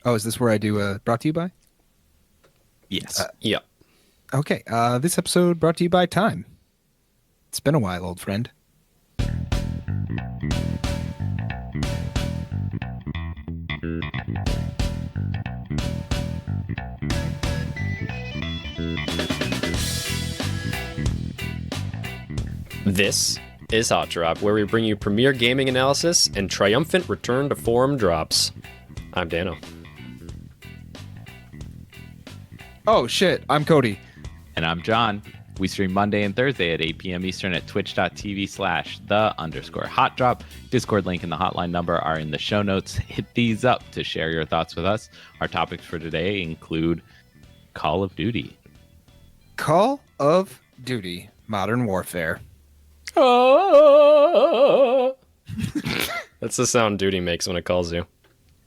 Oh, is this where I do brought to you by? Yes. Yeah. Okay, this episode brought to you by Time. It's been a while, old friend. This is Hot Drop, where we bring you premier gaming analysis and triumphant return to forum drops. I'm Dano. Oh, shit, I'm Cody. And I'm John. We stream Monday and Thursday at 8 p.m. Eastern at twitch.tv/the_HOTDROP. Discord link and the hotline number are in the show notes. Hit these up to share your thoughts with us. Our topics for today include Call of Duty. Call of Duty Modern Warfare. Oh. That's the sound Duty makes when it calls you.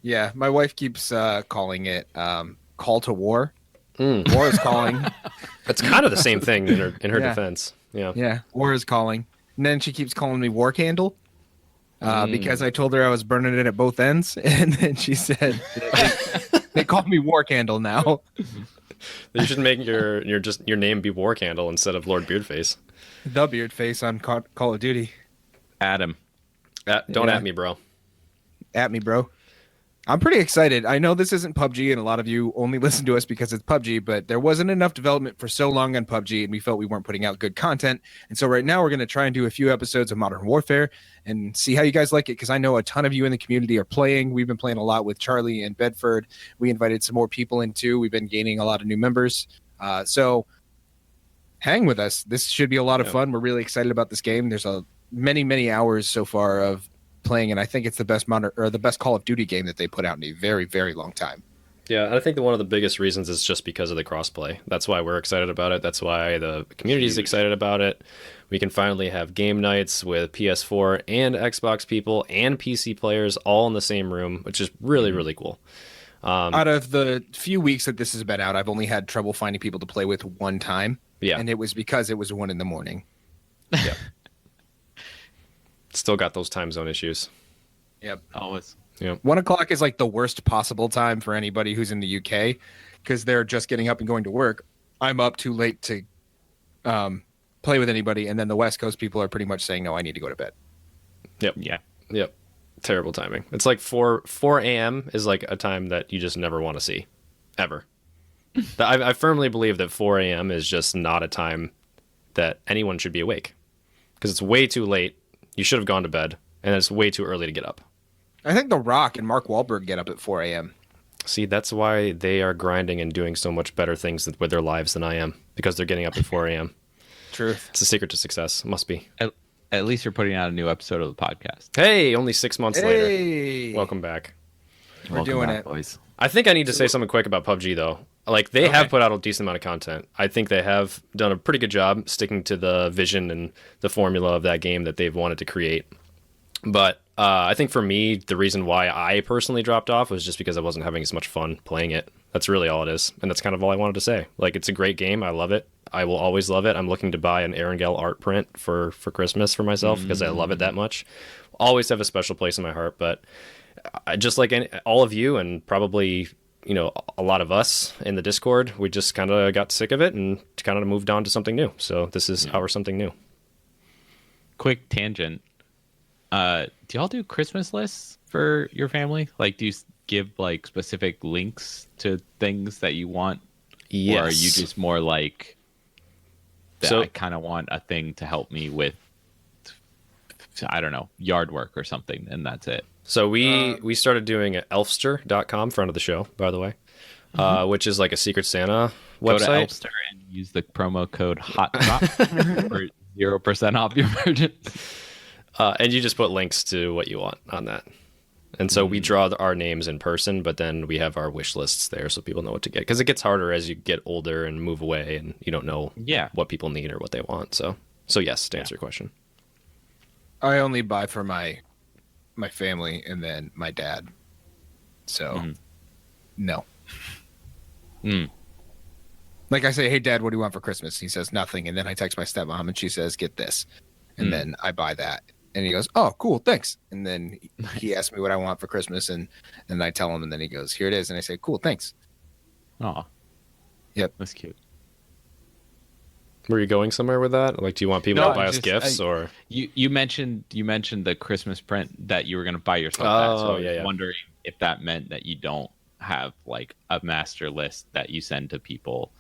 Yeah, my wife keeps calling it Call to War. War is calling. It's kind of the same thing in her Yeah. defense. Yeah. Yeah, War is calling. And then she keeps calling me War Candle because I told her I was burning it at both ends. And then she said, they call me War Candle now. You should make your name be War Candle instead of Lord Beardface. The beard face on Call of Duty. Adam. Don't Yeah. at me, bro. At me, bro. I'm pretty excited. I know this isn't PUBG, and a lot of you only listen to us because it's PUBG, but there wasn't enough development for so long on PUBG, and we felt we weren't putting out good content. And so right now we're going to try and do a few episodes of Modern Warfare and see how you guys like it, because I know a ton of you in the community are playing. We've been playing a lot with Charlie and Bedford. We invited some more people in, too. We've been gaining a lot of new members. So hang with us. This should be a lot of fun. We're really excited about this game. There's many hours so far of playing, and I think it's the best the best Call of Duty game that they put out in a very, very long time. Yeah, and I think that one of the biggest reasons is just because of the crossplay. That's why we're excited about it. That's why the community is excited about it. We can finally have game nights with PS4 and Xbox people and PC players all in the same room, which is really, really cool. Out of the few weeks that this has been out, I've only had trouble finding people to play with one time. Yeah. And it was because it was 1 a.m. Yeah. Still got those time zone issues. Yep. Always. Yeah. 1 o'clock is like the worst possible time for anybody who's in the UK because they're just getting up and going to work. I'm up too late to play with anybody, and then the West Coast people are pretty much saying, no, I need to go to bed. Yep. Yeah. Yep. Terrible timing. It's like 4 a.m. is like a time that you just never want to see, ever. I firmly believe that 4 a.m. is just not a time that anyone should be awake because it's way too late. You should have gone to bed, and it's way too early to get up. I think The Rock and Mark Wahlberg get up at 4 a.m. See, that's why they are grinding and doing so much better things with their lives than I am, because they're getting up at 4 a.m. Truth. It's a secret to success. Must be. At least you're putting out a new episode of the podcast. Hey, only 6 months Hey! later. Welcome back. We're doing back, it. boys. I think I need to say something quick about PUBG, though. Like, they have put out a decent amount of content. I think they have done a pretty good job sticking to the vision and the formula of that game that they've wanted to create. But I think for me, the reason why I personally dropped off was just because I wasn't having as much fun playing it. That's really all it is. And that's kind of all I wanted to say. Like, it's a great game. I love it. I will always love it. I'm looking to buy an Erangel art print for Christmas for myself because I love it that much. Always have a special place in my heart. But I just like all of you and probably, you know, a lot of us in the Discord, we just kind of got sick of it and kind of moved on to something new. So this is our something new. Quick tangent. Do y'all do Christmas lists for your family? Like, do you give like specific links to things that you want? Yes. Or are you just more like, So- I kind of want a thing to help me with, I don't know, yard work or something, and that's it. So we started doing at elfster.com, friend of the show, by the way, which is like a Secret Santa Go to website. Elfster and use the promo code HOTDROP for 0% off your purchase. And you just put links to what you want on that. And so we draw our names in person, but then we have our wish lists there so people know what to get. Because it gets harder as you get older and move away and you don't know what people need or what they want. So yes, to answer your question. I only buy for my family and then my dad. So, no. Like I say, hey, Dad, what do you want for Christmas? He says nothing. And then I text my stepmom and she says, get this. And then I buy that. And he goes, "Oh, cool, thanks." And then he asked me what I want for Christmas, and I tell him, and then he goes, "Here it is." And I say, "Cool, thanks." Oh, Yep, that's cute. Were you going somewhere with that? Like, do you want people to buy us gifts, or you mentioned the Christmas print that you were going to buy yourself? Oh, that, so I was yeah. wondering if that meant that you don't have like a master list that you send to people,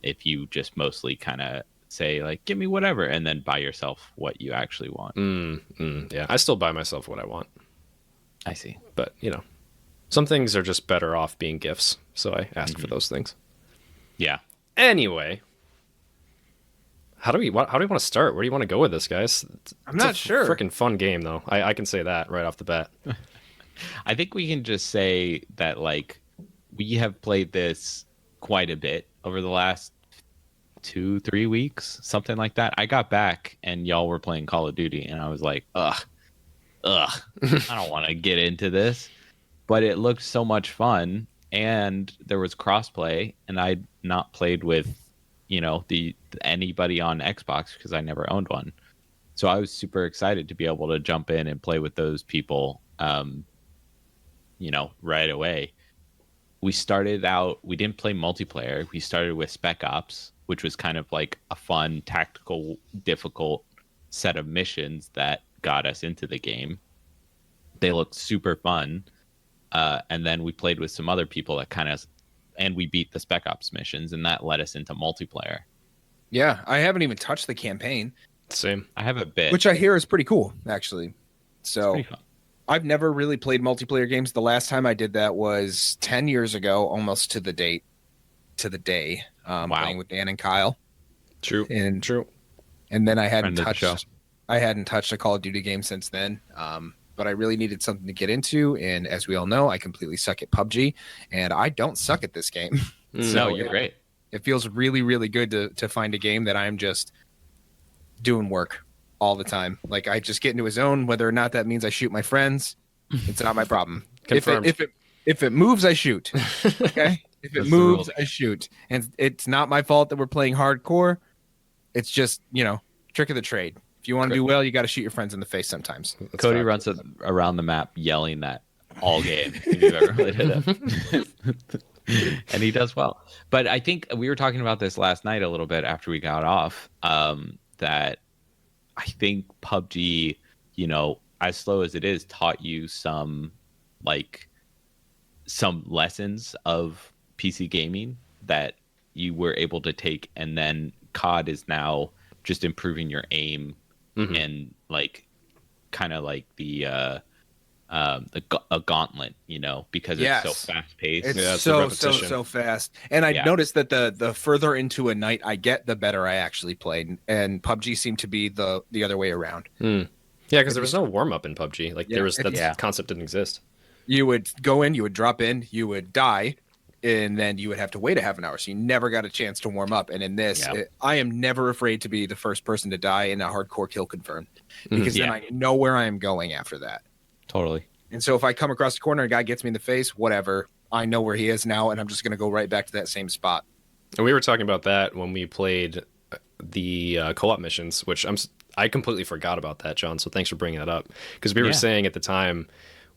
if you just mostly kind of say like, "Give me whatever," and then buy yourself what you actually want. Yeah, I still buy myself what I want. I see. But some things are just better off being gifts, so I ask for those things. Yeah. Anyway, how do we want to start? Where do you want to go with this, guys? I'm not sure. Freaking fun game, though. I can say that right off the bat. I think we can just say that like we have played this quite a bit over the last 2-3 weeks, something like that. I got back and y'all were playing Call of Duty, and I was like, ugh, I don't want to get into this. But it looked so much fun, and there was crossplay, and I'd not played with anybody on Xbox because I never owned one. So I was super excited to be able to jump in and play with those people right away. We started out, we didn't play multiplayer. We started with Spec Ops, which was kind of like a fun, tactical, difficult set of missions that got us into the game. They looked super fun. And then we played with some other people and we beat the Spec Ops missions, and that led us into multiplayer. Yeah, I haven't even touched the campaign. Same. I have a bit. Which I hear is pretty cool, actually. So pretty fun. I've never really played multiplayer games. The last time I did that was 10 years ago, almost to the day. Wow. Playing with Dan and Kyle. True. True. And then I hadn't Friend of the show. touched a Call of Duty game since then. But I really needed something to get into, and as we all know, I completely suck at PUBG, and I don't suck at this game. No, you're great. It feels really, really good to find a game that I'm just doing work all the time. Like, I just get into a zone, whether or not that means I shoot my friends. It's not my problem. Confirmed. If it moves, I shoot. Okay? If it That's moves, the rules. I shoot. And it's not my fault that we're playing hardcore. It's just, trick of the trade. If you want to do well, you got to shoot your friends in the face sometimes. Cody runs around the map yelling that all game, if you've ever played it. And he does well. But I think we were talking about this last night a little bit after we got off, that I think PUBG, as slow as it is, taught you some lessons of PC gaming that you were able to take, and then COD is now just improving your aim and kind of like a gauntlet, because it's so fast paced. It's repetition. so fast. And I noticed that the further into a night I get, the better I actually played. And PUBG seemed to be the other way around. Yeah, because there was no warm up in PUBG. That concept didn't exist. You would go in, you would drop in, you would die, and then you would have to wait a half an hour. So you never got a chance to warm up. And in this, I am never afraid to be the first person to die in a hardcore kill confirmed, because then I know where I am going after that. Totally. And so if I come across the corner, a guy gets me in the face, whatever, I know where he is now, and I'm just going to go right back to that same spot. And we were talking about that when we played the co-op missions, which I completely forgot about that, John. So thanks for bringing that up, because we were saying at the time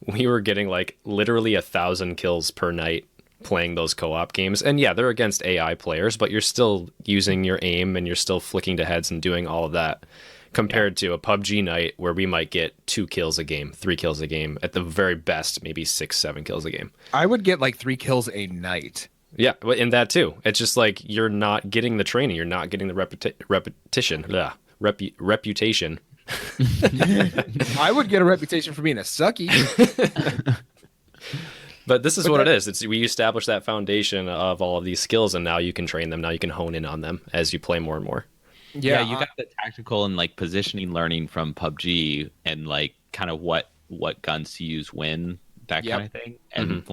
we were getting literally 1,000 kills per night playing those co-op games. And yeah, they're against AI players, but you're still using your aim and you're still flicking to heads and doing all of that, compared to a PUBG night where we might get 2 kills a game, 3 kills a game, at the very best, maybe 6-7 kills a game. I would get 3 kills a night. Yeah, in that too. It's just you're not getting the training, you're not getting the reputation. I would get a reputation for being a sucky. But this is what it is. We establish that foundation of all of these skills, and now you can train them. Now you can hone in on them as you play more and more. Yeah, you got the tactical and positioning learning from PUBG, and kind of what guns to use when, that kind of thing, and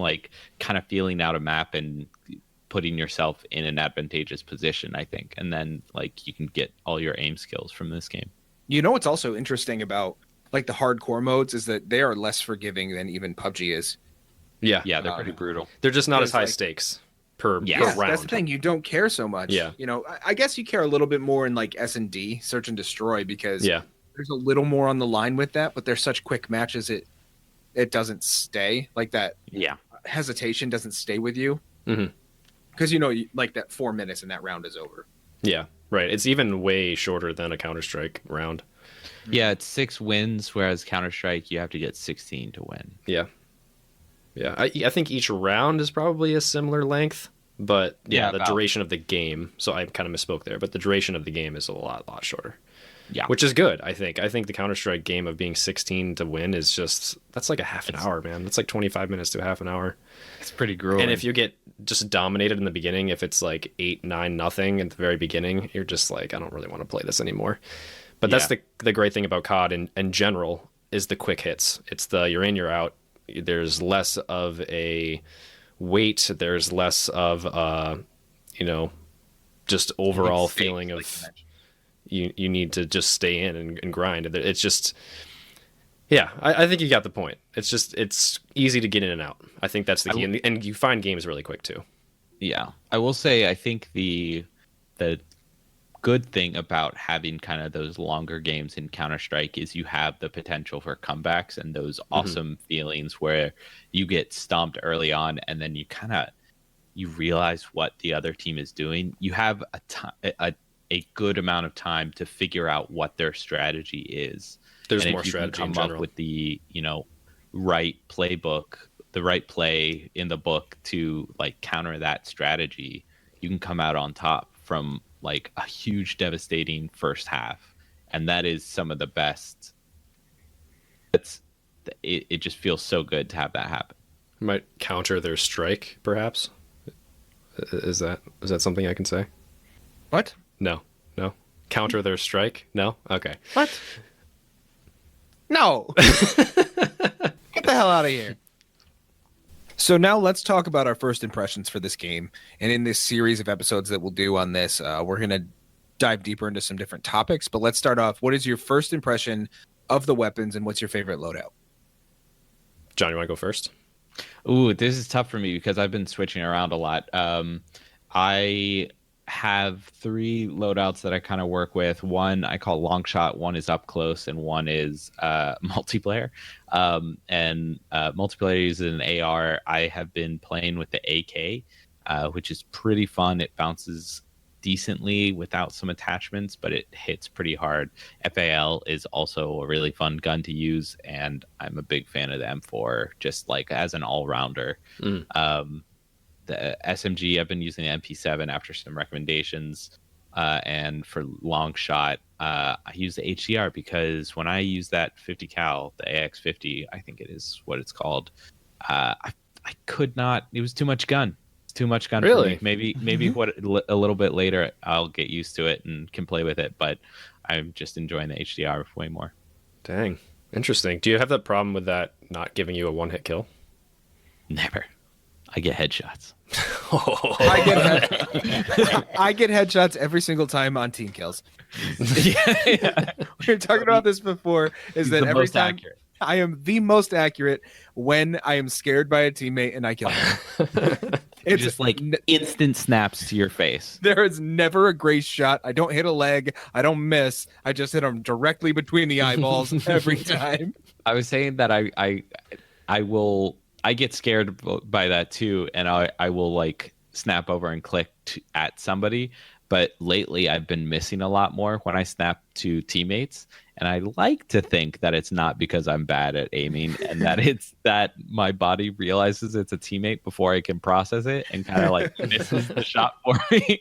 kind of feeling out a map and putting yourself in an advantageous position, I think, and then you can get all your aim skills from this game. What's also interesting about the hardcore modes is that they are less forgiving than even PUBG is. Yeah, they're pretty brutal. They're just not as high stakes per round. That's the thing. You don't care so much. Yeah. I guess you care a little bit more in S&D, search and destroy, because there's a little more on the line with that, but they're such quick matches it doesn't stay like that. Yeah. Hesitation doesn't stay with you. Mm-hmm. Because like that 4 minutes and that round is over. Yeah, right. It's even way shorter than a Counter-Strike round. Yeah, it's 6 wins, whereas Counter-Strike, you have to get 16 to win. Yeah. Yeah, I think each round is probably a similar length, but the duration of the game, so I kind of misspoke there, but the duration of the game is a lot shorter. Yeah. Which is good, I think. I think the Counter-Strike game of being 16 to win is that's like a half an hour, man. That's like 25 minutes to a half an hour. It's pretty grueling. And if you get just dominated in the beginning, if it's like 8-9-0 at the very beginning, you're just like, I don't really want to play this anymore. But that's the great thing about COD in general is the quick hits. It's the you're in, you're out. There's less of a wait. There's less of just overall feeling of you need to just stay in and grind. It's just I think you got the point. It's easy to get in and out. I think that's the key, and you find games really quick too. Yeah, I will say I think the good thing about having kind of those longer games in Counter-Strike is you have the potential for comebacks and those awesome feelings where you get stomped early on and then you realize what the other team is doing. You have a good amount of time to figure out what their strategy is. There's and more if you strategy can in come general. up with the right playbook, the right play in the book to like counter that strategy, you can come out on top from like a huge devastating first half, and that is some of the best. It just feels so good to have that happen. Might counter their strike, perhaps. Is that something I can say? What? No. Counter their strike? No. Okay. What? No. Get the hell out of here. So now let's talk about our first impressions for this game. And in this series of episodes that we'll do on this, we're going to dive deeper into some different topics. But let's start off. What is your first impression of the weapons and what's your favorite loadout? John, you want to go first? Ooh, this is tough for me because I've been switching around a lot. I have 3 loadouts that I kind of work with. One I call long shot, one is up close, and one is multiplayer. Multiplayer is an AR. I have been playing with the AK, which is pretty fun. It bounces decently without some attachments, but it hits pretty hard. FAL is also a really fun gun to use, and I'm a big fan of the M4, just like as an all-rounder. The SMG, I've been using the MP7 after some recommendations. And for long shot, I use the HDR because when I use that 50 cal, the AX50, I think it is what it's called, I could not. It was too much gun. It's too much gun. Really? For me. Maybe a little bit later I'll get used to it and can play with it. But I'm just enjoying the HDR way more. Dang, interesting. Do you have that problem with that not giving you a one-hit kill? Never. I get headshots. I get headshots every single time on team kills. Yeah. We were talking about this before. Is that every time accurate. I am the most accurate when I am scared by a teammate and I kill them. It's just like instant snaps to your face. There is never a grace shot. I don't hit a leg. I don't miss. I just hit them directly between the eyeballs every time. I was saying that I get scared by that too, and I will like snap over and click at somebody. But lately, I've been missing a lot more when I snap to teammates, and I like to think that it's not because I'm bad at aiming, and that it's that my body realizes it's a teammate before I can process it, and kind of like misses the shot for me.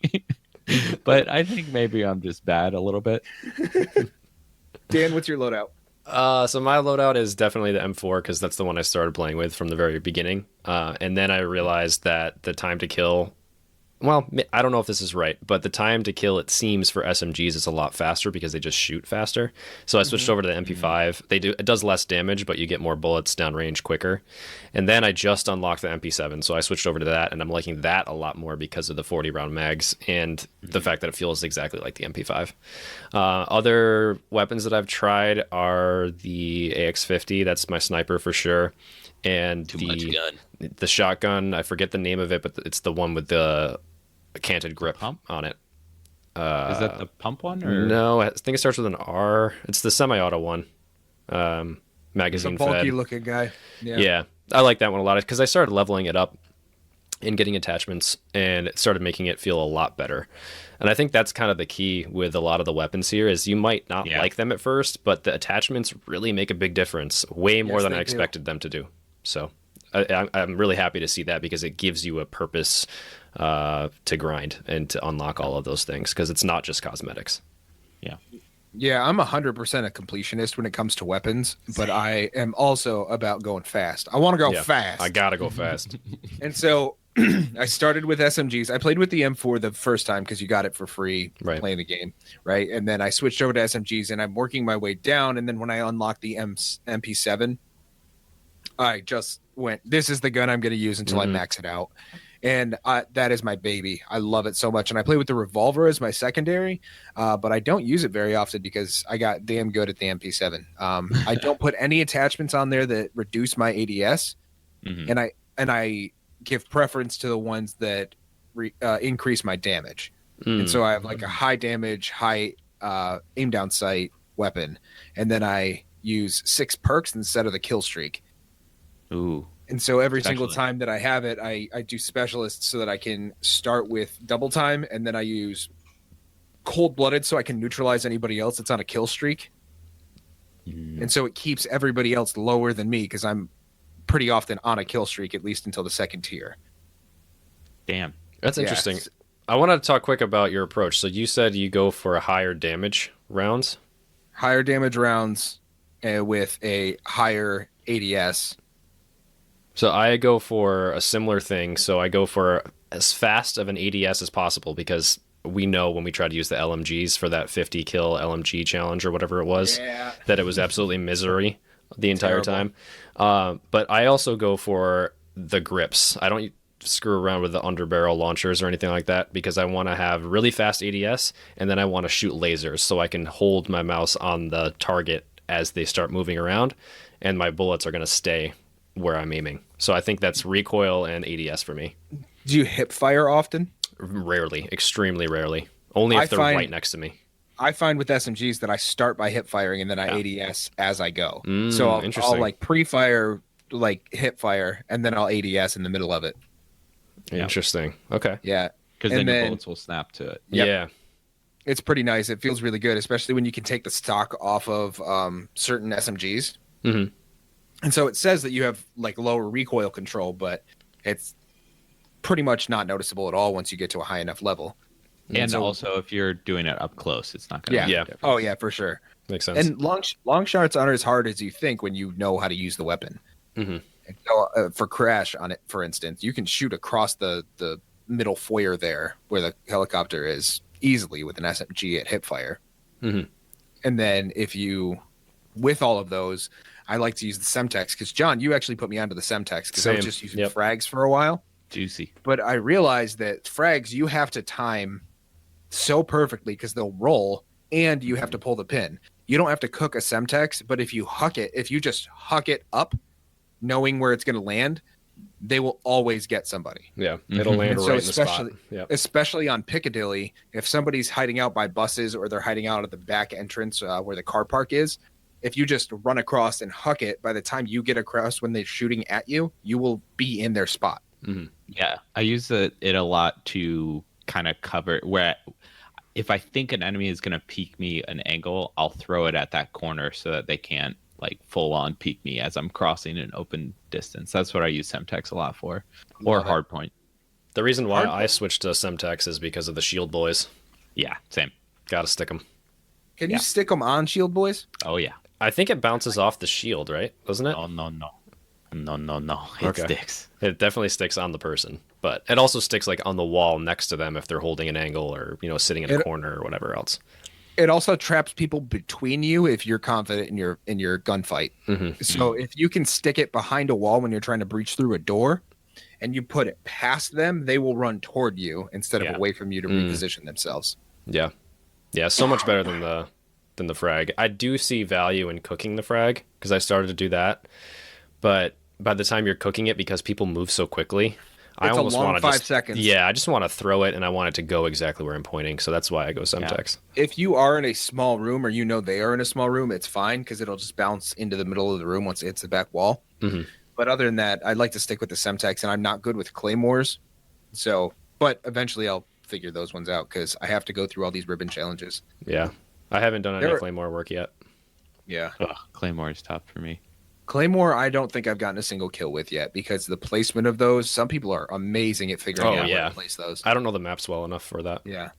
But I think maybe I'm just bad a little bit. Dan, what's your loadout? So my loadout is definitely the M4 because that's the one I started playing with from the very beginning. And then I realized that the time to kill, well, I don't know if this is right, but the time to kill, it seems for SMGs is a lot faster because they just shoot faster. So I switched over to the MP5. It does less damage, but you get more bullets downrange quicker. And then I just unlocked the MP7, so I switched over to that, and I'm liking that a lot more because of the 40 round mags and the fact that it feels exactly like the MP5. Other weapons that I've tried are the AX50. That's my sniper for sure. And the shotgun, I forget the name of it, but it's the one with the canted grip on it. Is that the pump one? Or? No, I think it starts with an R. It's the semi-auto one. Magazine It's a bulky fed. looking guy. Yeah, I like that one a lot because I started leveling it up and getting attachments, and it started making it feel a lot better. And I think that's kind of the key with a lot of the weapons here is you might not like them at first, but the attachments really make a big difference, way more than I expected them to do. So I'm really happy to see that because it gives you a purpose to grind and to unlock all of those things because it's not just cosmetics. Yeah. Yeah, I'm 100% a completionist when it comes to weapons, but I am also about going fast. I want to go fast. I gotta go fast. And so I started with SMGs. I played with the M4 the first time because you got it for free playing the game, right? And then I switched over to SMGs, and I'm working my way down. And then when I unlocked the MP7, I just went, this is the gun I'm going to use until I max it out. And that is my baby. I love it so much. And I play with the revolver as my secondary, but I don't use it very often because I got damn good at the MP7. I don't put any attachments on there that reduce my ADS, and I give preference to the ones that increase my damage. And so I have like a high damage, high aim down sight weapon, and then I use 6 perks instead of the kill streak. Ooh. And so every single time that I have it, I do specialists so that I can start with double time, and then I use cold-blooded so I can neutralize anybody else that's on a kill streak. And so it keeps everybody else lower than me because I'm pretty often on a kill streak, at least until the second tier. Damn. That's interesting. I wanted to talk quick about your approach. So you said you go for a higher damage rounds? Higher damage rounds with a higher ADS. So I go for a similar thing. So I go for as fast of an ADS as possible because we know when we try to use the LMGs for that 50 kill LMG challenge or whatever it was, that it was absolutely misery the entire time. But I also go for the grips. I don't screw around with the underbarrel launchers or anything like that because I want to have really fast ADS and then I want to shoot lasers so I can hold my mouse on the target as they start moving around and my bullets are going to stay where I'm aiming. So I think that's recoil and ADS for me. Do you hip fire often? Rarely, extremely rarely. Only if they're right next to me. I find with SMGs that I start by hip firing and then I ADS as I go. So I'll like pre-fire, like hip fire, and then I'll ADS in the middle of it. Interesting. Okay. Yeah. Because then your bullets will snap to it. Yep. Yeah. It's pretty nice. It feels really good, especially when you can take the stock off of certain SMGs. Mm-hmm. And so it says that you have like lower recoil control, but it's pretty much not noticeable at all once you get to a high enough level. And so, also, if you're doing it up close, it's not going to be different. Oh, yeah, for sure. Makes sense. And long shots aren't as hard as you think when you know how to use the weapon. Mm-hmm. And so, for Crash on it, for instance, you can shoot across the middle foyer there where the helicopter is easily with an SMG at hip fire. Mm-hmm. And then if you, with all of those, I like to use the Semtex because, John, you actually put me onto the Semtex because I was just using frags for a while. Juicy. But I realized that frags, you have to time so perfectly because they'll roll and you have to pull the pin. You don't have to cook a Semtex, but if you just huck it up, knowing where it's going to land, they will always get somebody. Yeah, it'll land right in the spot. Especially on Piccadilly, if somebody's hiding out by buses or they're hiding out at the back entrance where the car park is, if you just run across and huck it, by the time you get across when they're shooting at you, you will be in their spot. Mm-hmm. Yeah, I use it a lot to kind of cover where if I think an enemy is going to peek me an angle, I'll throw it at that corner so that they can't like full on peek me as I'm crossing an open distance. That's what I use Semtex a lot for, or Hardpoint. The reason why I switched to Semtex is because of the shield boys. Yeah, same. Gotta stick them. Can you stick them on shield boys? Oh yeah. I think it bounces off the shield, right? Doesn't it? Oh no. It sticks. It definitely sticks on the person, but it also sticks like on the wall next to them if they're holding an angle or sitting in a corner or whatever else. It also traps people between you if you're confident in your gunfight. Mm-hmm. So if you can stick it behind a wall when you're trying to breach through a door, and you put it past them, they will run toward you instead of away from you to reposition themselves. Yeah, so much better than the frag. I do see value in cooking the frag because I started to do that, but by the time you're cooking it, because people move so quickly, I It's a almost long want to 5 seconds. Yeah, I just want to throw it, and I want it to go exactly where I'm pointing. So that's why I go Semtex. If you are in a small room, or they are in a small room, it's fine because it'll just bounce into the middle of the room once it hits the back wall. Mm-hmm. But other than that, I'd like to stick with the Semtex, and I'm not good with claymores. So, but eventually I'll figure those ones out because I have to go through all these ribbon challenges. Yeah, I haven't done any Claymore work yet. Yeah, Claymore is tough for me. Claymore, I don't think I've gotten a single kill with yet because the placement of those, some people are amazing at figuring out where to place those. I don't know the maps well enough for that. Yeah.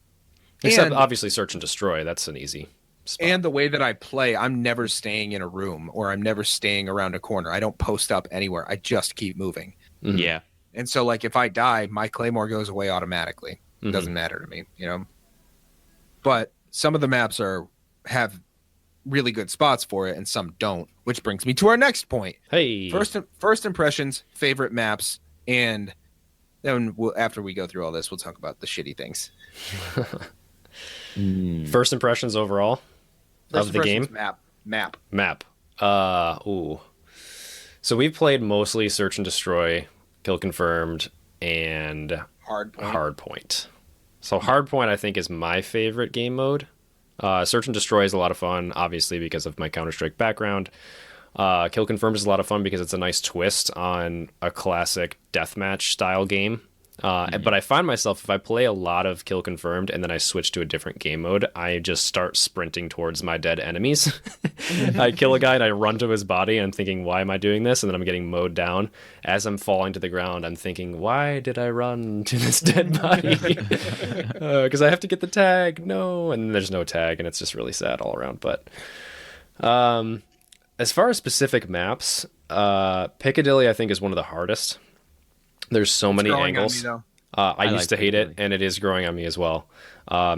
Except obviously search and destroy. That's an easy spot. And the way that I play, I'm never staying in a room or I'm never staying around a corner. I don't post up anywhere. I just keep moving. Mm-hmm. Yeah. And so like if I die, my Claymore goes away automatically. It doesn't matter to me, But some of the maps have really good spots for it and some don't, which brings me to our next point. Hey, first impressions, favorite maps, and then after we go through all this, we'll talk about the shitty things. First impressions overall of the game. Map. Ooh. So we've played mostly search and destroy, kill confirmed, and hardpoint. So hardpoint I think is my favorite game mode. Search and destroy is a lot of fun, obviously because of my Counter-Strike background. Kill confirmed is a lot of fun because it's a nice twist on a classic deathmatch style game. But I find myself, if I play a lot of kill confirmed and then I switch to a different game mode, I just start sprinting towards my dead enemies. I kill a guy and I run to his body and I'm thinking, why am I doing this? And then I'm getting mowed down. As I'm falling to the ground, I'm thinking, why did I run to this dead body? Because I have to get the tag. No. And there's no tag and it's just really sad all around. But as far as specific maps, Piccadilly I think is one of the hardest. There's so many angles. I used to hate it, and it is growing on me as well.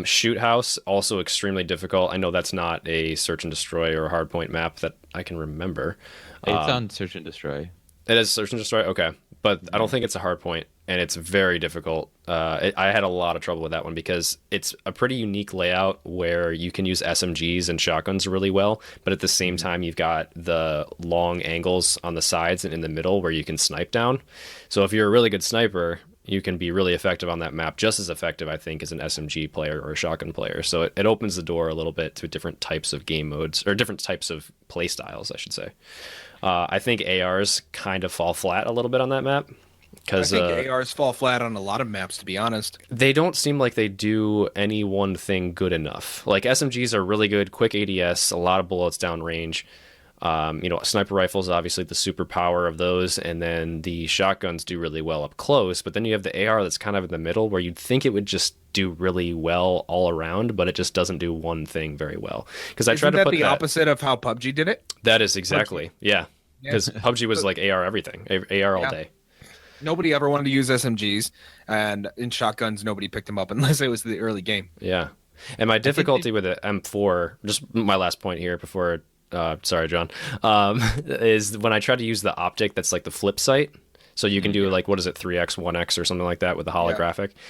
Shoot House, also extremely difficult. I know that's not a search and destroy or a hardpoint map that I can remember. It's on search and destroy. It is search and destroy? Okay. But I don't think it's a hardpoint, and it's very difficult. I had a lot of trouble with that one because it's a pretty unique layout where you can use SMGs and shotguns really well, but at the same time you've got the long angles on the sides and in the middle where you can snipe down. So if you're a really good sniper, you can be really effective on that map, just as effective, I think, as an SMG player or a shotgun player. So it opens the door a little bit to different types of game modes, or different types of play styles, I should say. I think ARs kind of fall flat a little bit on that map. I think ARs fall flat on a lot of maps, to be honest. They don't seem like they do any one thing good enough. Like SMGs are really good, quick ADS, a lot of bullets downrange. Sniper rifles, obviously the superpower of those, and then the shotguns do really well up close. But then you have the AR that's kind of in the middle, where you'd think it would just do really well all aroround, but it just doesn't do one thing very well. Because I tried to put the opposite of how PUBG did it. That is exactly, yeah. Because PUBG was like AR everything, AR all day. Nobody ever wanted to use SMGs, and in shotguns, nobody picked them up unless it was the early game. Yeah, and my difficulty with the M4, just my last point here before. Sorry, John. Is when I try to use the optic that's like the flip sight. So you can do like, what is it, 3x, 1x or something like that with the holographic. Yeah.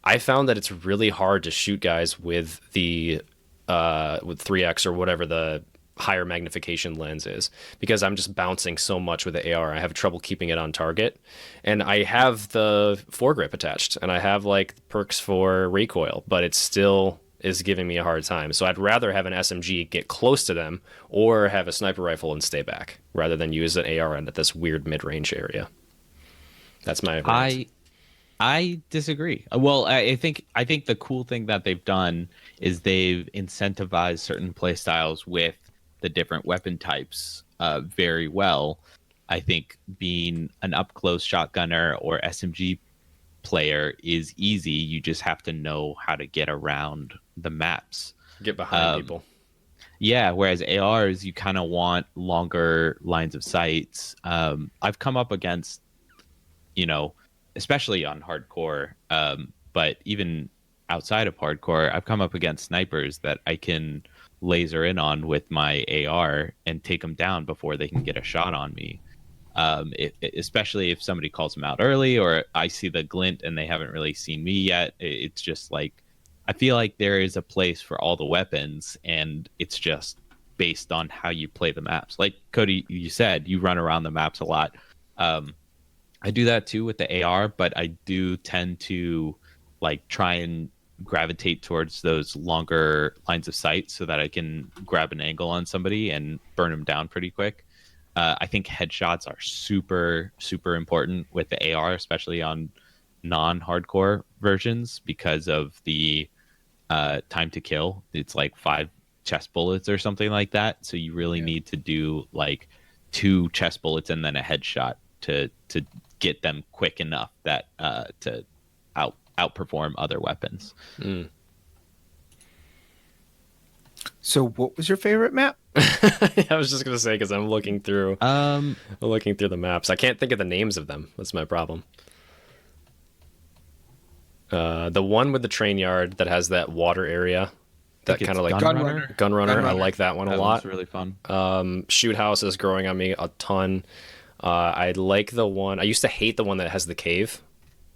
I found that it's really hard to shoot guys with the with 3x or whatever the higher magnification lens is, because I'm just bouncing so much with the AR. I have trouble keeping it on target. And I have the foregrip attached and I have like perks for recoil, but it's still is giving me a hard time. So I'd rather have an SMG get close to them or have a sniper rifle and stay back rather than use an AR at this weird mid-range area. That's my opinion. I disagree. Well, I think the cool thing that they've done is they've incentivized certain play styles with the different weapon types very well. I think being an up-close shotgunner or SMG player is easy. You just have to know how to get around the maps, get behind people. Yeah, whereas ARs, you kind of want longer lines of sights. I've come up against, especially on hardcore, but even outside of hardcore, I've come up against snipers that I can laser in on with my AR and take them down before they can get a shot on me. Especially if somebody calls them out early or I see the glint and they haven't really seen me yet. It's just like, I feel like there is a place for all the weapons and it's just based on how you play the maps. Like Cody, you said you run around the maps a lot. I do that too with the AR, but I do tend to like try and gravitate towards those longer lines of sight so that I can grab an angle on somebody and burn them down pretty quick. I think headshots are super, super important with the AR, especially on non-hardcore versions because of the time to kill. It's like 5 chest bullets or something like that. So you really need to do like 2 chest bullets and then a headshot to get them quick enough that to outperform other weapons. So what was your favorite map? I was just gonna say because I'm looking through the maps. I can't think of the names of them. That's my problem. The one with the train yard that has that water area, that kind of like gun runner. I like that one a lot. It's really fun. Shoot house is growing on me a ton. I like the one. I used to hate the one that has the cave.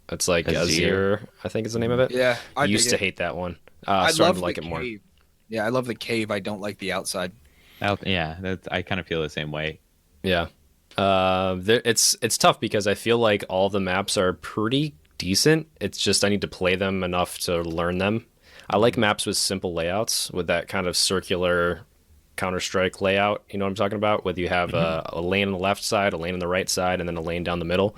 It's like Azir, I think is the name of it. Yeah, I used to hate that one. I started love to like the it more. cave. Yeah, I love the cave. I don't like the outside. I kind of feel the same way. Yeah, it's tough because I feel like all the maps are pretty decent. It's just I need to play them enough to learn them. I like maps with simple layouts, with that kind of circular Counter-Strike layout. You know what I'm talking about? Whether you have a lane on the left side, a lane on the right side, and then a lane down the middle,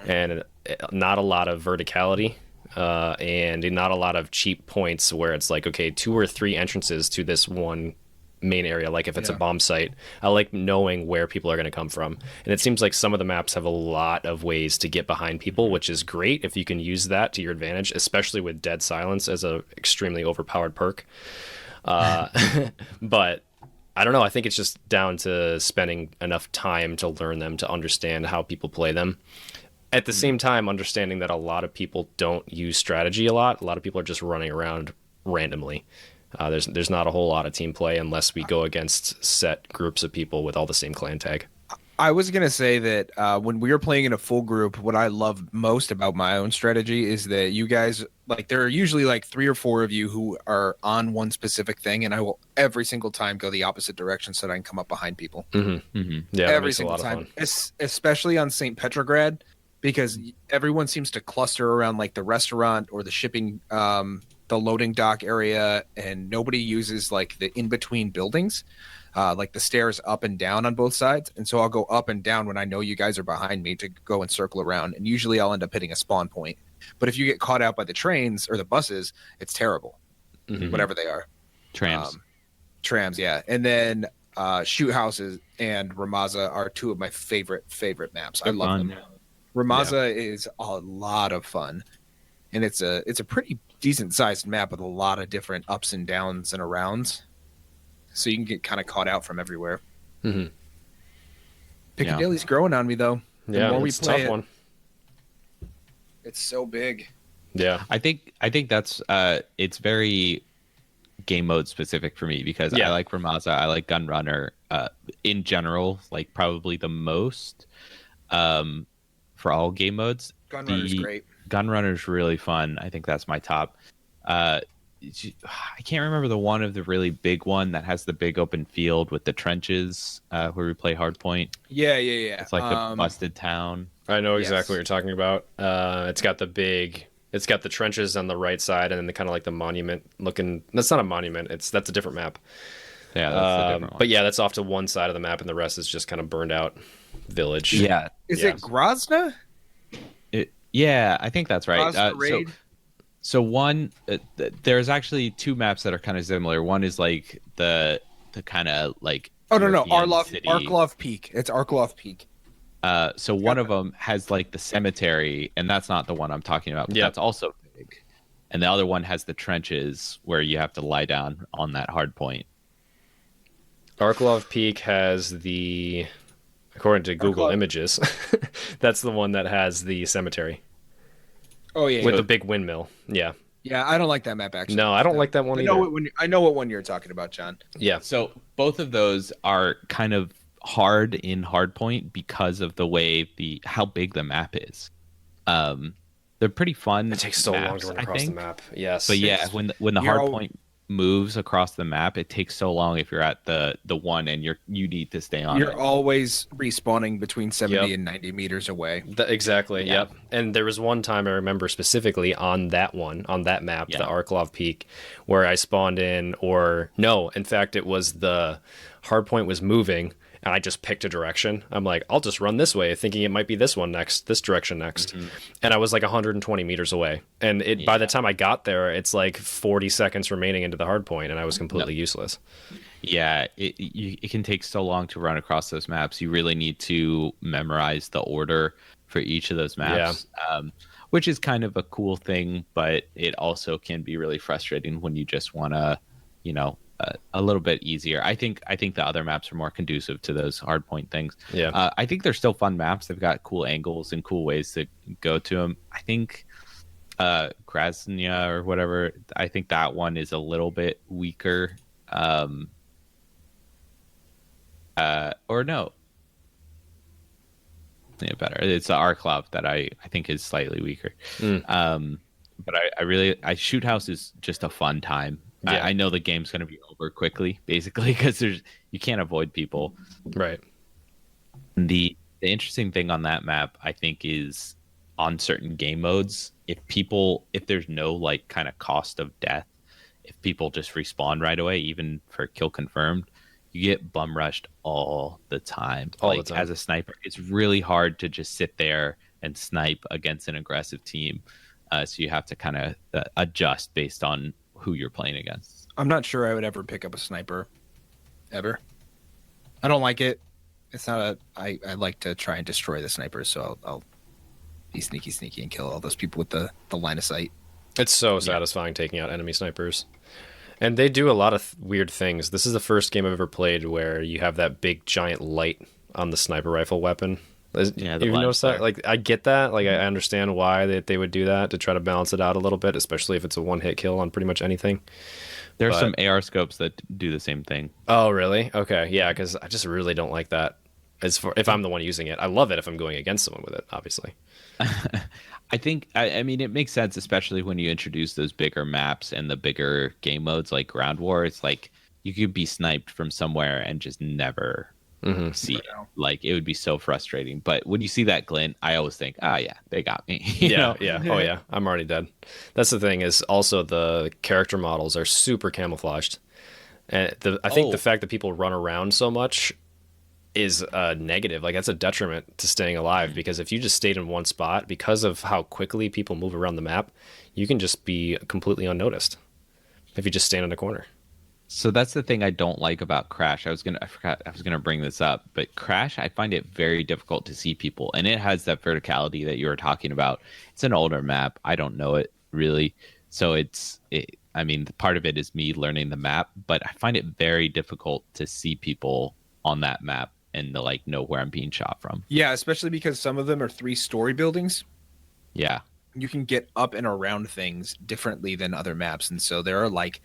and not a lot of verticality. And not a lot of cheap points where it's like, okay, 2 or 3 entrances to this one main area. Like if it's a bomb site, I like knowing where people are going to come from. And it seems like some of the maps have a lot of ways to get behind people, which is great if you can use that to your advantage, especially with Dead Silence as a extremely overpowered perk. But I don't know. I think it's just down to spending enough time to learn them, to understand how people play them. At the same time, understanding that a lot of people don't use strategy a lot. A lot of people are just running around randomly. There's not a whole lot of team play unless we go against set groups of people with all the same clan tag. I was going to say that when we were playing in a full group, what I love most about my own strategy is that you guys, like, there are usually like 3 or 4 of you who are on one specific thing, and I will every single time go the opposite direction so that I can come up behind people. Yeah, every single time, especially on St. Petrograd, because everyone seems to cluster around like the restaurant or the shipping, the loading dock area, and nobody uses like the in-between buildings. Like the stairs up and down on both sides. And so I'll go up and down when I know you guys are behind me to go and circle around. And usually I'll end up hitting a spawn point. But if you get caught out by the trains or the buses, it's terrible. Whatever they are. Trams, yeah. And then Shoot Houses and Ramaza are 2 of my favorite maps. I love them. Ramaza is a lot of fun. And it's a pretty decent sized map with a lot of different ups and downs and arounds. So you can get kind of caught out from everywhere. Piccadilly's growing on me, though. The more we play it, it's so big. Yeah, I think that's it's very game mode specific for me because I like Ramaza, I like Gunrunner in general, like probably the most for all game modes. Gunrunner's great. Gunrunner's really fun. I think that's my top. I can't remember the one of the really big one that has the big open field with the trenches where we play Hardpoint. Yeah. It's like the busted town. I know exactly what you're talking about. It's got the trenches on the right side, and then the kind of like the monument looking. That's not a monument. That's a different map. Yeah, that's a different one. But yeah, that's off to one side of the map, and the rest is just kind of burned out village. Yeah. Is it Grozna? Yeah, I think that's right. Raid? So one, there's actually 2 maps that are kind of similar. One is like the kind of like Arklov Peak. It's Arklov Peak. So one of them has like the cemetery, and that's not the one I'm talking about. But that's also big. And the other one has the trenches where you have to lie down on that hard point. Arklov Peak has the, according to Google Images, that's the one that has the cemetery. Oh yeah, with the big windmill. Yeah. Yeah, I don't like that map actually. No, I don't like that one either. I know what one you're talking about, John. Yeah. So both of those are kind of hard in Hardpoint because of the way how big the map is. They're pretty fun. It takes so long to run across the map. Yes. But yeah, when the Hardpoint moves across the map, it takes so long if you're at the one and you need to stay on You're it. always respawning between 70 Yep. and 90 meters away. Exactly. Yeah. Yep. And there was one time I remember specifically on that map, Yeah. the Arklov Peak, where I spawned in, or no, in fact, it was the hardpoint was moving, and I just picked a direction. I'm like, I'll just run this way, thinking it might be this direction next. And I was like 120 meters away. And by the time I got there, it's like 40 seconds remaining into the hardpoint, and I was completely useless. Yeah, it can take so long to run across those maps. You really need to memorize the order for each of those maps, which is kind of a cool thing, but it also can be really frustrating when you just want to, a little bit easier. I think the other maps are more conducive to those hardpoint things. Yeah. I think they're still fun maps. They've got cool angles and cool ways to go to them. I think Krasnya or whatever, I think that one is a little bit weaker. Or no. Yeah, better. It's the Arklov that I think is slightly weaker. But I Shoot House is just a fun time. Yeah. I know the game's going to be over quickly, basically, because you can't avoid people. Right. The interesting thing on that map, I think, is on certain game modes, if there's no like kind of cost of death, if people just respawn right away, even for kill confirmed, you get bum rushed all the time. All the time. As a sniper, it's really hard to just sit there and snipe against an aggressive team. So you have to kind of adjust based on who you're playing against. I'm not sure I would ever pick up a sniper, ever. I don't like it. It's not I like to try and destroy the snipers, so I'll be sneaky and kill all those people with the line of sight. It's so satisfying taking out enemy snipers. And they do a lot of weird things. This is the first game I've ever played where you have that big giant light on the sniper rifle weapon. Yeah, you notice that? Like, I get that. Like, I understand why they would do that to try to balance it out a little bit, especially if it's a one-hit kill on pretty much anything. There are some AR scopes that do the same thing. Oh, really? Okay, yeah, because I just really don't like that. If I'm the one using it, I love it if I'm going against someone with it, obviously. I think, I mean, it makes sense, especially when you introduce those bigger maps and the bigger game modes like Ground War. It's like you could be sniped from somewhere and just never see it. Like, it would be so frustrating. But when you see that glint, I always think, yeah, they got me. Yeah. Oh, yeah. I'm already dead. That's the thing, is also the character models are super camouflaged. And I think the fact that people run around so much is negative. Like, that's a detriment to staying alive, because if you just stayed in one spot, because of how quickly people move around the map, you can just be completely unnoticed if you just stand in a corner. So that's the thing I don't like about Crash. I forgot I was gonna bring this up, but Crash, I find it very difficult to see people, and it has that verticality that you were talking about. It's an older map. I don't know it really, so I mean, part of it is me learning the map, but I find it very difficult to see people on that map and to like know where I'm being shot from. Yeah, especially because some of them are 3-story buildings. Yeah. You can get up and around things differently than other maps, and so there are like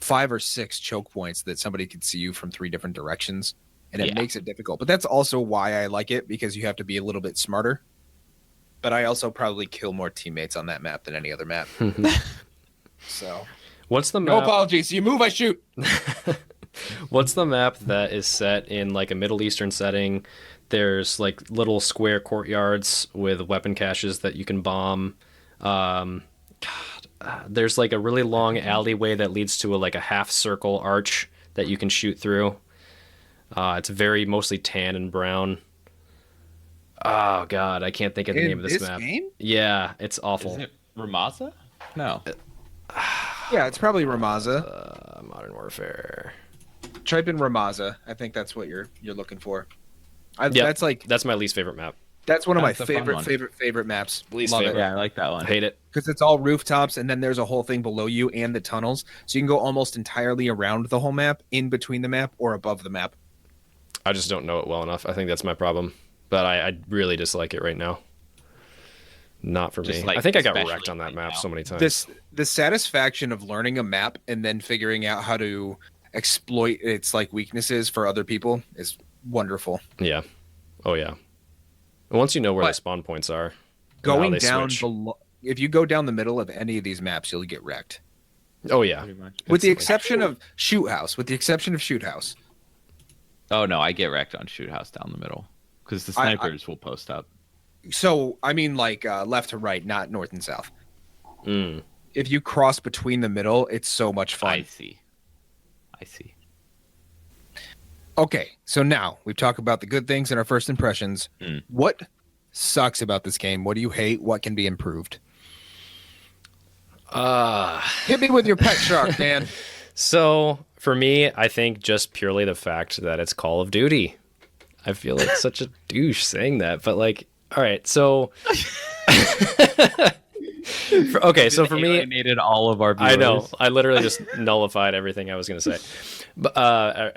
5 or 6 choke points that somebody could see you from 3 different directions, and it makes it difficult. But that's also why I like it, because you have to be a little bit smarter. But I also probably kill more teammates on that map than any other map. So, what's the map? No apologies. You move, I shoot. What's the map that is set in like a Middle Eastern setting? There's like little square courtyards with weapon caches that you can bomb. There's like a really long alleyway that leads to a half circle arch that you can shoot through. It's very mostly tan and brown. Oh God, I can't think of the name of this map. Game? Yeah, it's awful. Is it Ramaza? No. Yeah, it's probably Ramaza. Modern Warfare. Type in Ramaza. I think that's what you're looking for. Yeah, That's my least favorite map. That's one of my That's a fun one. favorite maps. Least Love favorite. it. Yeah, I like that one. Hate it. Because it's all rooftops, and then there's a whole thing below you and the tunnels, so you can go almost entirely around the whole map, in between the map, or above the map. I just don't know it well enough. I think that's my problem. But I really dislike it right now. Not for me. I think I got wrecked on that map so many times. The satisfaction of learning a map and then figuring out how to exploit its weaknesses for other people is wonderful. Yeah. Oh yeah. And once you know where the spawn points are, Going down if you go down the middle of any of these maps, you'll get wrecked. Oh yeah, pretty much. With the exception of Shoot House. Oh no, I get wrecked on Shoot House down the middle because the snipers will post up. So I mean, like left to right, not north and south. Mm. If you cross between the middle, it's so much fun. I see. Okay, so now we've talked about the good things and our first impressions. What sucks about this game? What do you hate? What can be improved? Hit me with your pet shark, man. So for me, I think just purely the fact that it's Call of Duty. I feel like such a douche saying that, but like, all right, so okay, so for me, alienated all of our viewers. I know, I literally just nullified everything I was going to say, but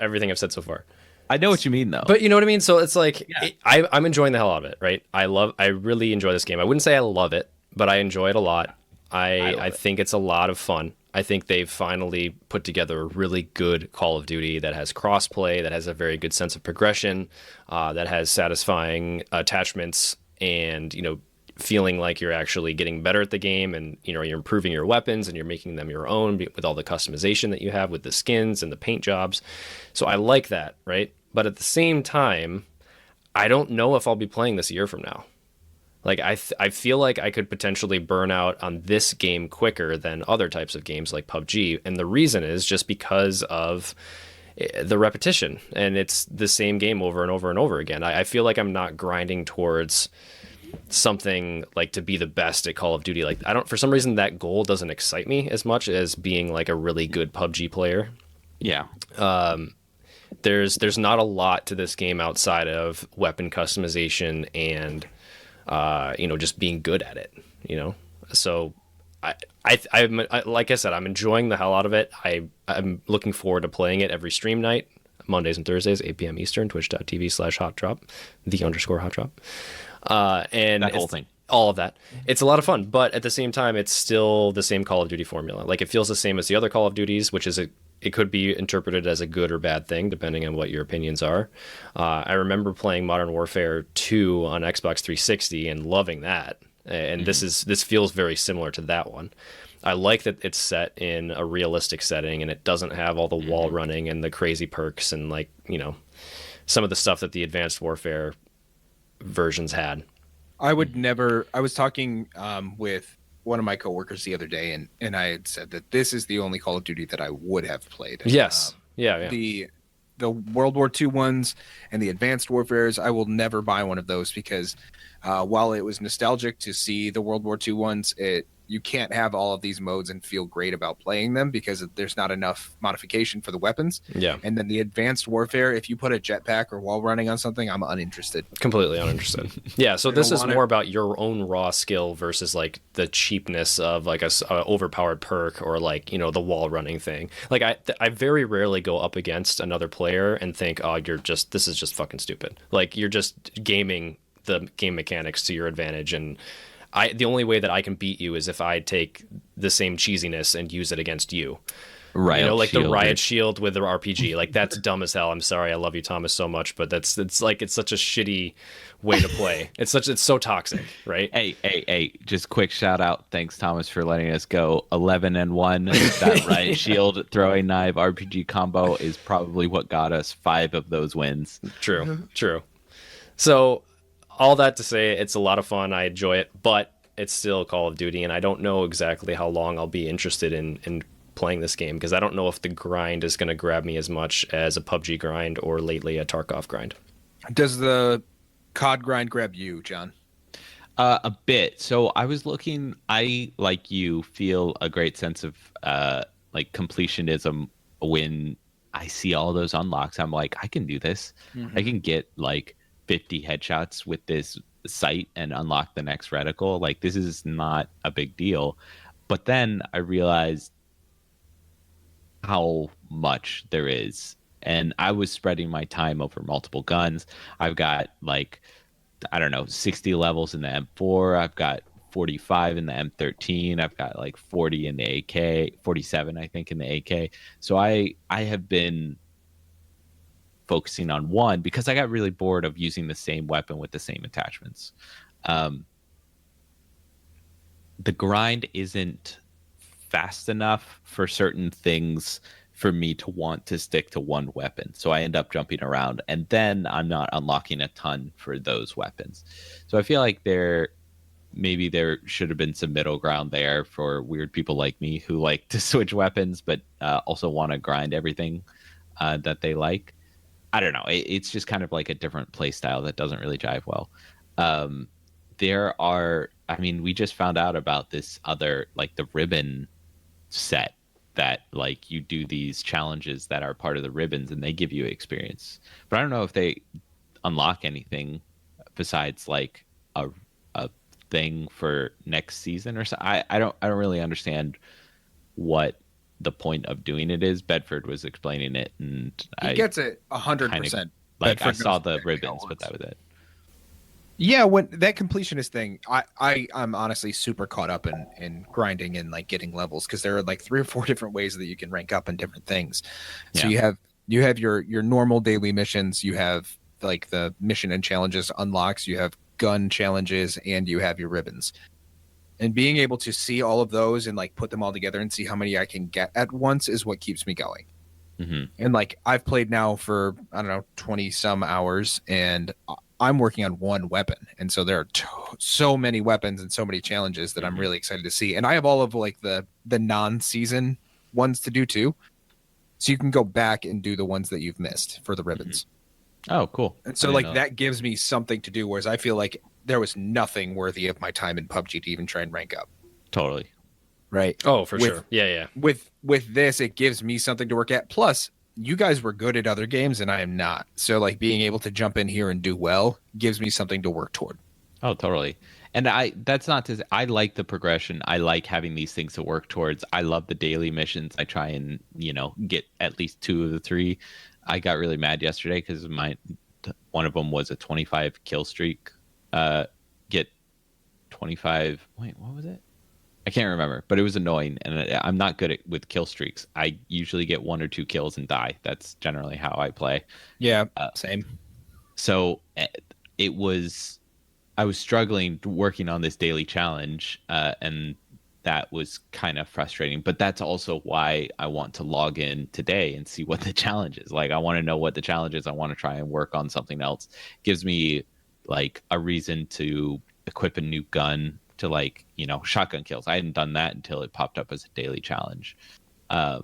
everything I've said so far. I know what you mean, though. But you know what I mean? So it's like, I'm enjoying the hell out of it, right? I really enjoy this game. I wouldn't say I love it, but I enjoy it a lot. I think it's a lot of fun. I think they've finally put together a really good Call of Duty that has crossplay, that has a very good sense of progression, that has satisfying attachments, and, you know, feeling like you're actually getting better at the game, and, you know, you're improving your weapons and you're making them your own with all the customization that you have with the skins and the paint jobs. So I like that, right? But at the same time, I don't know if I'll be playing this a year from now. Like, I feel like I could potentially burn out on this game quicker than other types of games like PUBG. And the reason is just because of the repetition. And it's the same game over and over and over again. I feel like I'm not grinding towards something like to be the best at Call of Duty. Like, for some reason, that goal doesn't excite me as much as being like a really good PUBG player. Yeah. There's not a lot to this game outside of weapon customization and you know, just being good at it, you know? So I like I said, I'm enjoying the hell out of it. I'm looking forward to playing it every stream night, Mondays and Thursdays, 8 p.m. Eastern, twitch.tv/HOTDROP, _HOTDROP. And that whole thing. All of that. It's a lot of fun, but at the same time, it's still the same Call of Duty formula. Like, it feels the same as the other Call of Duties, which is it could be interpreted as a good or bad thing, depending on what your opinions are. I remember playing Modern Warfare 2 on Xbox 360 and loving that. And this feels very similar to that one. I like that it's set in a realistic setting and it doesn't have all the wall running and the crazy perks and, like, you know, some of the stuff that the Advanced Warfare versions had. I was talking with one of my coworkers the other day, and I had said that this is the only Call of Duty that I would have played. Yes. Yeah. The World War II ones and the Advanced Warfares, I will never buy one of those because while it was nostalgic to see the World War II ones, you can't have all of these modes and feel great about playing them because there's not enough modification for the weapons. Yeah. And then the Advanced Warfare, if you put a jetpack or wall running on something, I'm uninterested. Completely uninterested. Yeah, so this is more about your own raw skill versus, like, the cheapness of, like, a overpowered perk or, like, you know, the wall running thing. Like, I very rarely go up against another player and think, oh, this is just fucking stupid. Like, you're just gaming the game mechanics to your advantage, and the only way that I can beat you is if I take the same cheesiness and use it against you. Right. You know, like the riot shield with the RPG. Like, that's dumb as hell. I'm sorry. I love you, Thomas, so much, but it's such a shitty way to play. It's so toxic, right? Hey, just quick shout out. Thanks, Thomas, for letting us go 11-1. That riot shield throwing knife RPG combo is probably what got us 5 of those wins. True. So, all that to say, it's a lot of fun. I enjoy it, but it's still Call of Duty, and I don't know exactly how long I'll be interested in playing this game because I don't know if the grind is going to grab me as much as a PUBG grind or lately a Tarkov grind. Does the COD grind grab you, John? A bit. So I was looking. I, like you, feel a great sense of like completionism when I see all those unlocks. I'm like, I can do this. I can get like 50 headshots with this sight and unlock the next reticle. Like, this is not a big deal. But then I realized how much there is, and I was spreading my time over multiple guns. I've got, like, I don't know, 60 levels in the M4. I've got 45 in the M13. I've got like 40 in the AK, 47 I think in the AK. So I have been focusing on one because I got really bored of using the same weapon with the same attachments. The grind isn't fast enough for certain things for me to want to stick to one weapon. So I end up jumping around, and then I'm not unlocking a ton for those weapons. So I feel like maybe there should have been some middle ground there for weird people like me who like to switch weapons, but also want to grind everything that they like. I don't know. It's just kind of like a different play style that doesn't really jive well. We just found out about this other, like the ribbon set that like you do these challenges that are part of the ribbons and they give you experience. But I don't know if they unlock anything besides like a thing for next season or so. I don't really understand what the point of doing it is. Bedford was explaining it, and he gets it 100%. Like I saw the ribbons, but that was it. Yeah, when that completionist thing, I'm honestly super caught up in grinding and like getting levels, because there are like 3 or 4 different ways that you can rank up in different things. So you have your normal daily missions, you have like the mission and challenges unlocks, you have gun challenges, and you have your ribbons. And being able to see all of those and like put them all together and see how many I can get at once is what keeps me going. Mm-hmm. And like I've played now for, I don't know, 20 some hours, and I'm working on one weapon. And so there are so many weapons and so many challenges that I'm really excited to see. And I have all of like the non-season ones to do too. So you can go back and do the ones that you've missed for the ribbons. Oh, cool. And so like that gives me something to do, whereas I feel like there was nothing worthy of my time in PUBG to even try and rank up. Totally. Right. Oh, for sure. Yeah. With this, it gives me something to work at. Plus, you guys were good at other games and I am not. So like being able to jump in here and do well gives me something to work toward. Oh, totally. And that's not to say, I like the progression. I like having these things to work towards. I love the daily missions. I try and, get at least 2 of the 3. I got really mad yesterday because one of them was a 25 kill streak. Get 25. Wait, what was it? I can't remember, but it was annoying, and I'm not good with kill streaks. I usually get 1 or 2 kills and die. That's generally how I play. Yeah, same. So I was struggling working on this daily challenge, and that was kind of frustrating. But that's also why I want to log in today and see what the challenge is. Like, I want to know what the challenge is. I want to try and work on something else. Gives me like a reason to equip a new gun to like, shotgun kills. I hadn't done that until it popped up as a daily challenge. So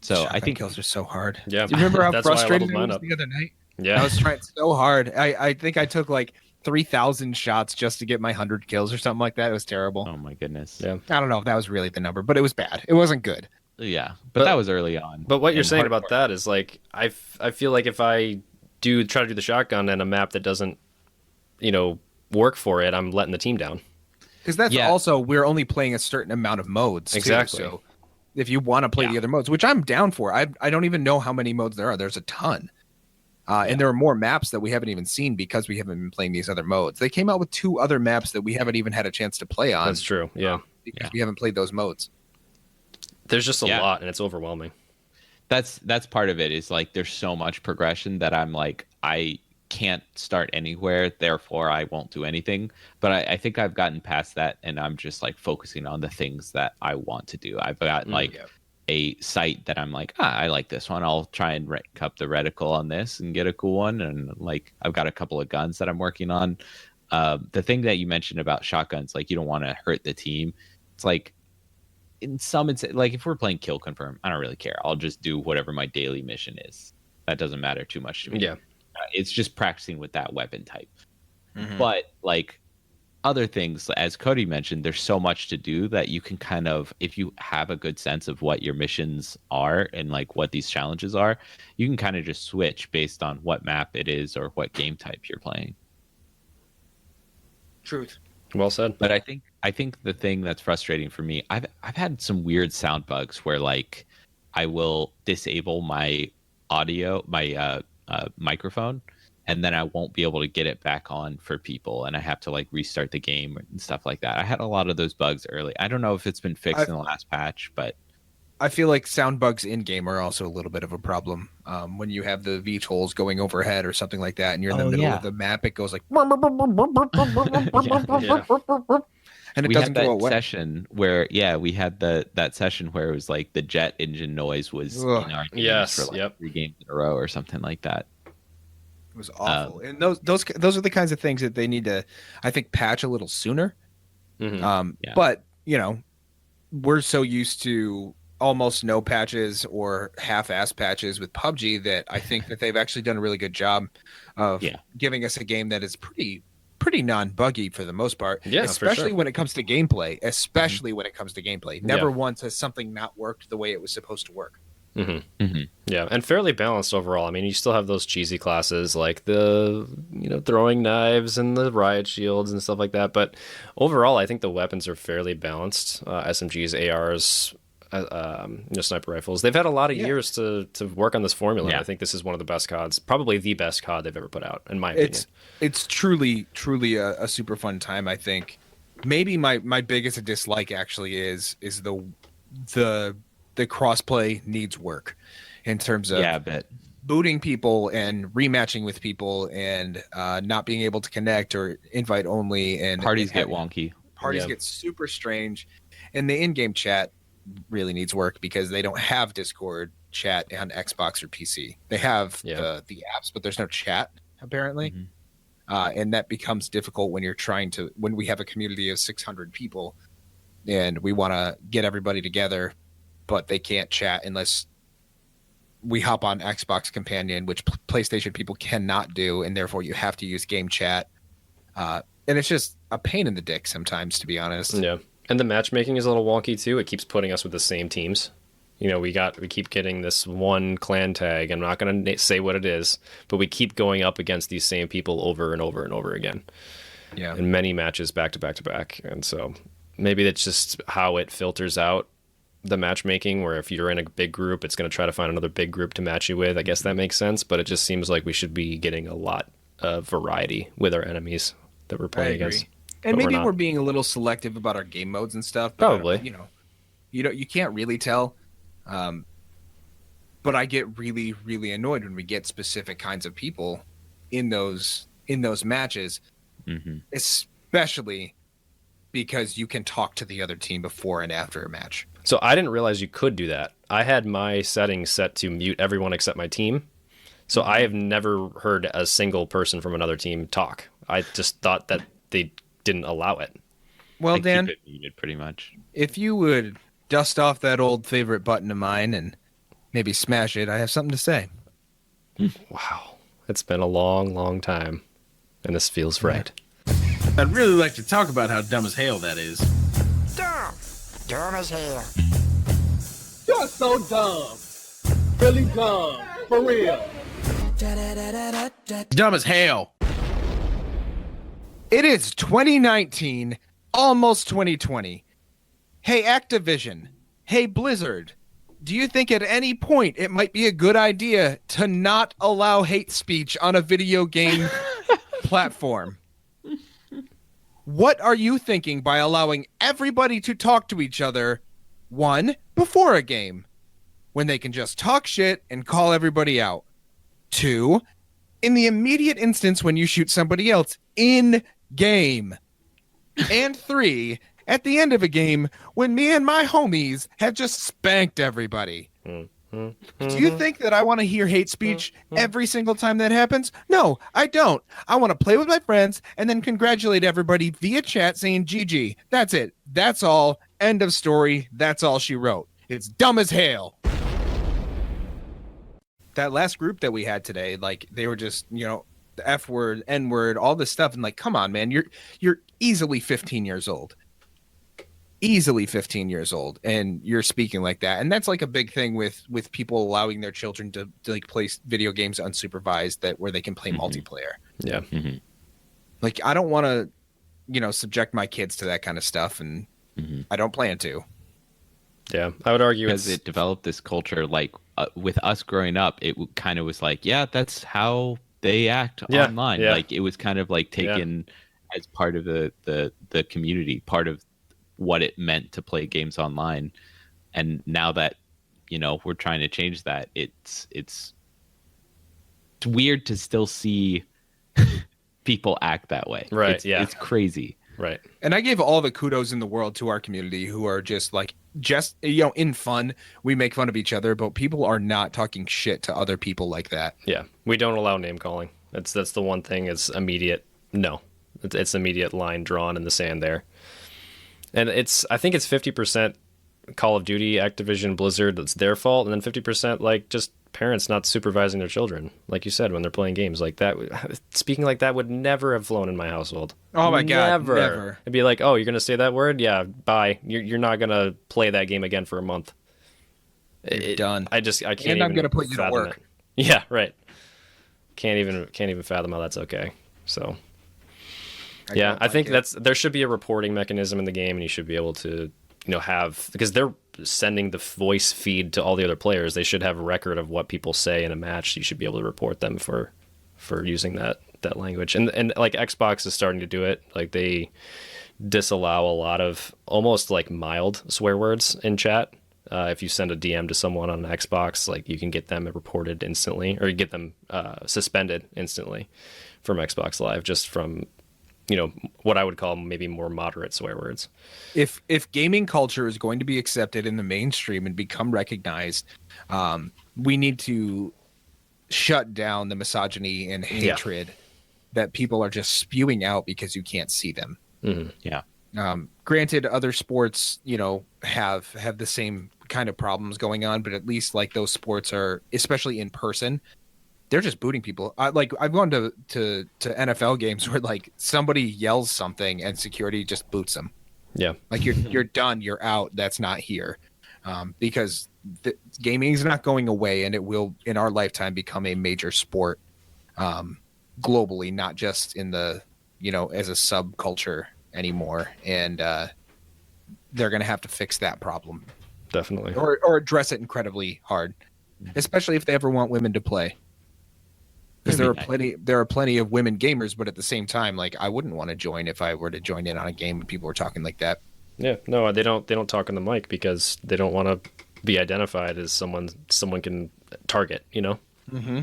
shotgun I think kills are so hard. Yeah. Do you remember how frustrated I was the other night? Yeah. I was trying so hard. I think I took like 3,000 shots just to get my 100 kills or something like that. It was terrible. Oh my goodness. Yeah. I don't know if that was really the number, but it was bad. It wasn't good. Yeah. But that was early on. But what you're saying about that is like, I feel like if I try to do the shotgun and a map that doesn't, work for it, I'm letting the team down. Because that's also, we're only playing a certain amount of modes. Exactly. Too, so if you want to play the other modes, which I'm down for, I don't even know how many modes there are. There's a ton. And there are more maps that we haven't even seen because we haven't been playing these other modes. They came out with 2 other maps that we haven't even had a chance to play on. That's true. Yeah. Because we haven't played those modes. There's just a lot, and it's overwhelming. That's part of it, is like there's so much progression that I'm like, I can't start anywhere, therefore I won't do anything. But I think I've gotten past that, and I'm just like focusing on the things that I want to do. I've got a site that I'm like, I like this one. I'll try and rank up the reticle on this and get a cool one. And like, I've got a couple of guns that I'm working on. The thing that you mentioned about shotguns, like you don't want to hurt the team. It's like, in some, it's like if we're playing kill confirm, I don't really care. I'll just do whatever my daily mission is. That doesn't matter too much to me. Yeah. It's just practicing with that weapon type. Mm-hmm. But like other things, as Cody mentioned, there's so much to do that you can kind of, if you have a good sense of what your missions are and like what these challenges are, you can kind of just switch based on what map it is or what game type you're playing. Truth. Well said. But I think the thing that's frustrating for me, I've had some weird sound bugs where like I will disable my audio, my microphone, and then I won't be able to get it back on for people, and I have to like restart the game and stuff like that. I had a lot of those bugs early. I don't know if it's been fixed in the last patch, but I feel like sound bugs in game are also a little bit of a problem. When you have the VTOLs going overhead or something like that, and you're in the middle of the map, it goes like, and it we doesn't had go that away. session where we had that session where it was like the jet engine noise was Ugh. in our games Yes, for like yep. 3 games in a row or something like that. It was awful, and those are the kinds of things that they need to, I think, patch a little sooner. Mm-hmm. But we're so used to almost no patches or half-ass patches with PUBG that I think that they've actually done a really good job of giving us a game that is pretty non-buggy for the most part. Yeah, especially for sure. when it comes to gameplay. Never once has something not worked the way it was supposed to work. Mm-hmm. Mm-hmm. Yeah, and fairly balanced overall. I mean, you still have those cheesy classes like the throwing knives and the riot shields and stuff like that. But overall, I think the weapons are fairly balanced. SMGs, ARs, sniper rifles. They've had a lot of years to work on this formula. Yeah. I think this is one of the best CODs, probably the best COD they've ever put out, in my opinion. It's truly a super fun time. I think maybe my biggest dislike actually is the crossplay needs work in terms of booting people and rematching with people and not being able to connect or invite only, and parties get wonky. Parties get super strange, and the in-game chat really needs work because they don't have Discord chat on Xbox or PC. They have the apps, but there's no chat apparently. Mm-hmm. And that becomes difficult when we have a community of 600 people and we want to get everybody together, but they can't chat unless we hop on Xbox Companion, which PlayStation people cannot do, and therefore you have to use game chat. And it's just a pain in the dick sometimes, to be honest. Yeah, and the matchmaking is a little wonky too. It keeps putting us with the same teams. We keep getting this one clan tag. I'm not going to say what it is, but we keep going up against these same people over and over and over again. Yeah, in many matches back to back to back, and so maybe that's just how it filters out the matchmaking, where if you're in a big group, it's going to try to find another big group to match you with. I guess that makes sense, but it just seems like we should be getting a lot of variety with our enemies that we're playing against. And maybe we're being a little selective about our game modes and stuff. But probably. You can't really tell. But I get really, really annoyed when we get specific kinds of people in those matches, especially because you can talk to the other team before and after a match. So I didn't realize you could do that. I had my settings set to mute everyone except my team. So I have never heard a single person from another team talk. I just thought that they didn't allow it. Well, Dan, keep it muted pretty much. If you would dust off that old favorite button of mine and maybe smash it, I have something to say. Wow. It's been a long, long time, and this feels right. I'd really like to talk about how dumb as hell that is. Dumb as hell. You're so dumb. Really dumb. For real. Dumb as hell. It is 2019, almost 2020. Hey, Activision. Hey, Blizzard. Do you think at any point it might be a good idea to not allow hate speech on a video game platform? What are you thinking by allowing everybody to talk to each other, one, before a game, when they can just talk shit and call everybody out? Two, in the immediate instance when you shoot somebody else in game. And three, at the end of a game when me and my homies have just spanked everybody. Do you think that I want to hear hate speech every single time that happens? No, I don't. I want to play with my friends and then congratulate everybody via chat saying GG. That's it. That's all. End of story. That's all she wrote. It's dumb as hell. That last group that we had today, like they were just, the F word, N word, all this stuff. And like, come on, man, you're easily 15 years old. Easily 15 years old, and you're speaking like that. And that's like a big thing with people allowing their children to like play video games unsupervised, where they can play multiplayer. Yeah. Like I don't want to, subject my kids to that kind of stuff, and I don't plan to. Yeah, I would argue because it developed this culture. Like with us growing up, it kind of was like, that's how they act online. Yeah. Like it was kind of like taken as part of the community, part of what it meant to play games online. And now that we're trying to change that, it's weird to still see people act that way. Right. It's crazy. Right. And I gave all the kudos in the world to our community who are just in fun, we make fun of each other, but people are not talking shit to other people like that. Yeah. We don't allow name calling. That's the one thing is immediate. No, it's immediate line drawn in the sand there. And I think it's 50% Call of Duty, Activision, Blizzard, that's their fault. And then 50% like just parents not supervising their children. Like you said, when they're playing games like that, speaking like that would never have flown in my household. Oh my God. Never. It'd be like, oh, you're going to say that word? Yeah. Bye. You're not going to play that game again for a month. You're done. I can't. And I'm going to put you to work. Yeah. Right. Can't even fathom how that's okay. So I think there should be a reporting mechanism in the game, and you should be able to, have, because they're sending the voice feed to all the other players. They should have a record of what people say in a match. You should be able to report them for using that language. And like Xbox is starting to do it. Like they disallow a lot of almost like mild swear words in chat. If you send a DM to someone on an Xbox, like you can get them reported instantly, or you get them suspended instantly from Xbox Live just from what I would call maybe more moderate swear words. If gaming culture is going to be accepted in the mainstream and become recognized, we need to shut down the misogyny and hatred that people are just spewing out because you can't see them. Mm-hmm. Yeah. Granted, other sports, have the same kind of problems going on, but at least like those sports are, especially in person, they're just booting people. I've gone to NFL games where like somebody yells something and security just boots them. Yeah. Like you're done. You're out. That's not here. Because gaming is not going away, and it will in our lifetime become a major sport globally, not just in the, as a subculture anymore. And they're going to have to fix that problem. Definitely. Or address it incredibly hard, especially if they ever want women to play. Because there are plenty of women gamers, but at the same time, like I wouldn't want to join if I were to join in on a game and people were talking like that. Yeah, no, they don't talk on the mic because they don't want to be identified as someone can target. Mm-hmm.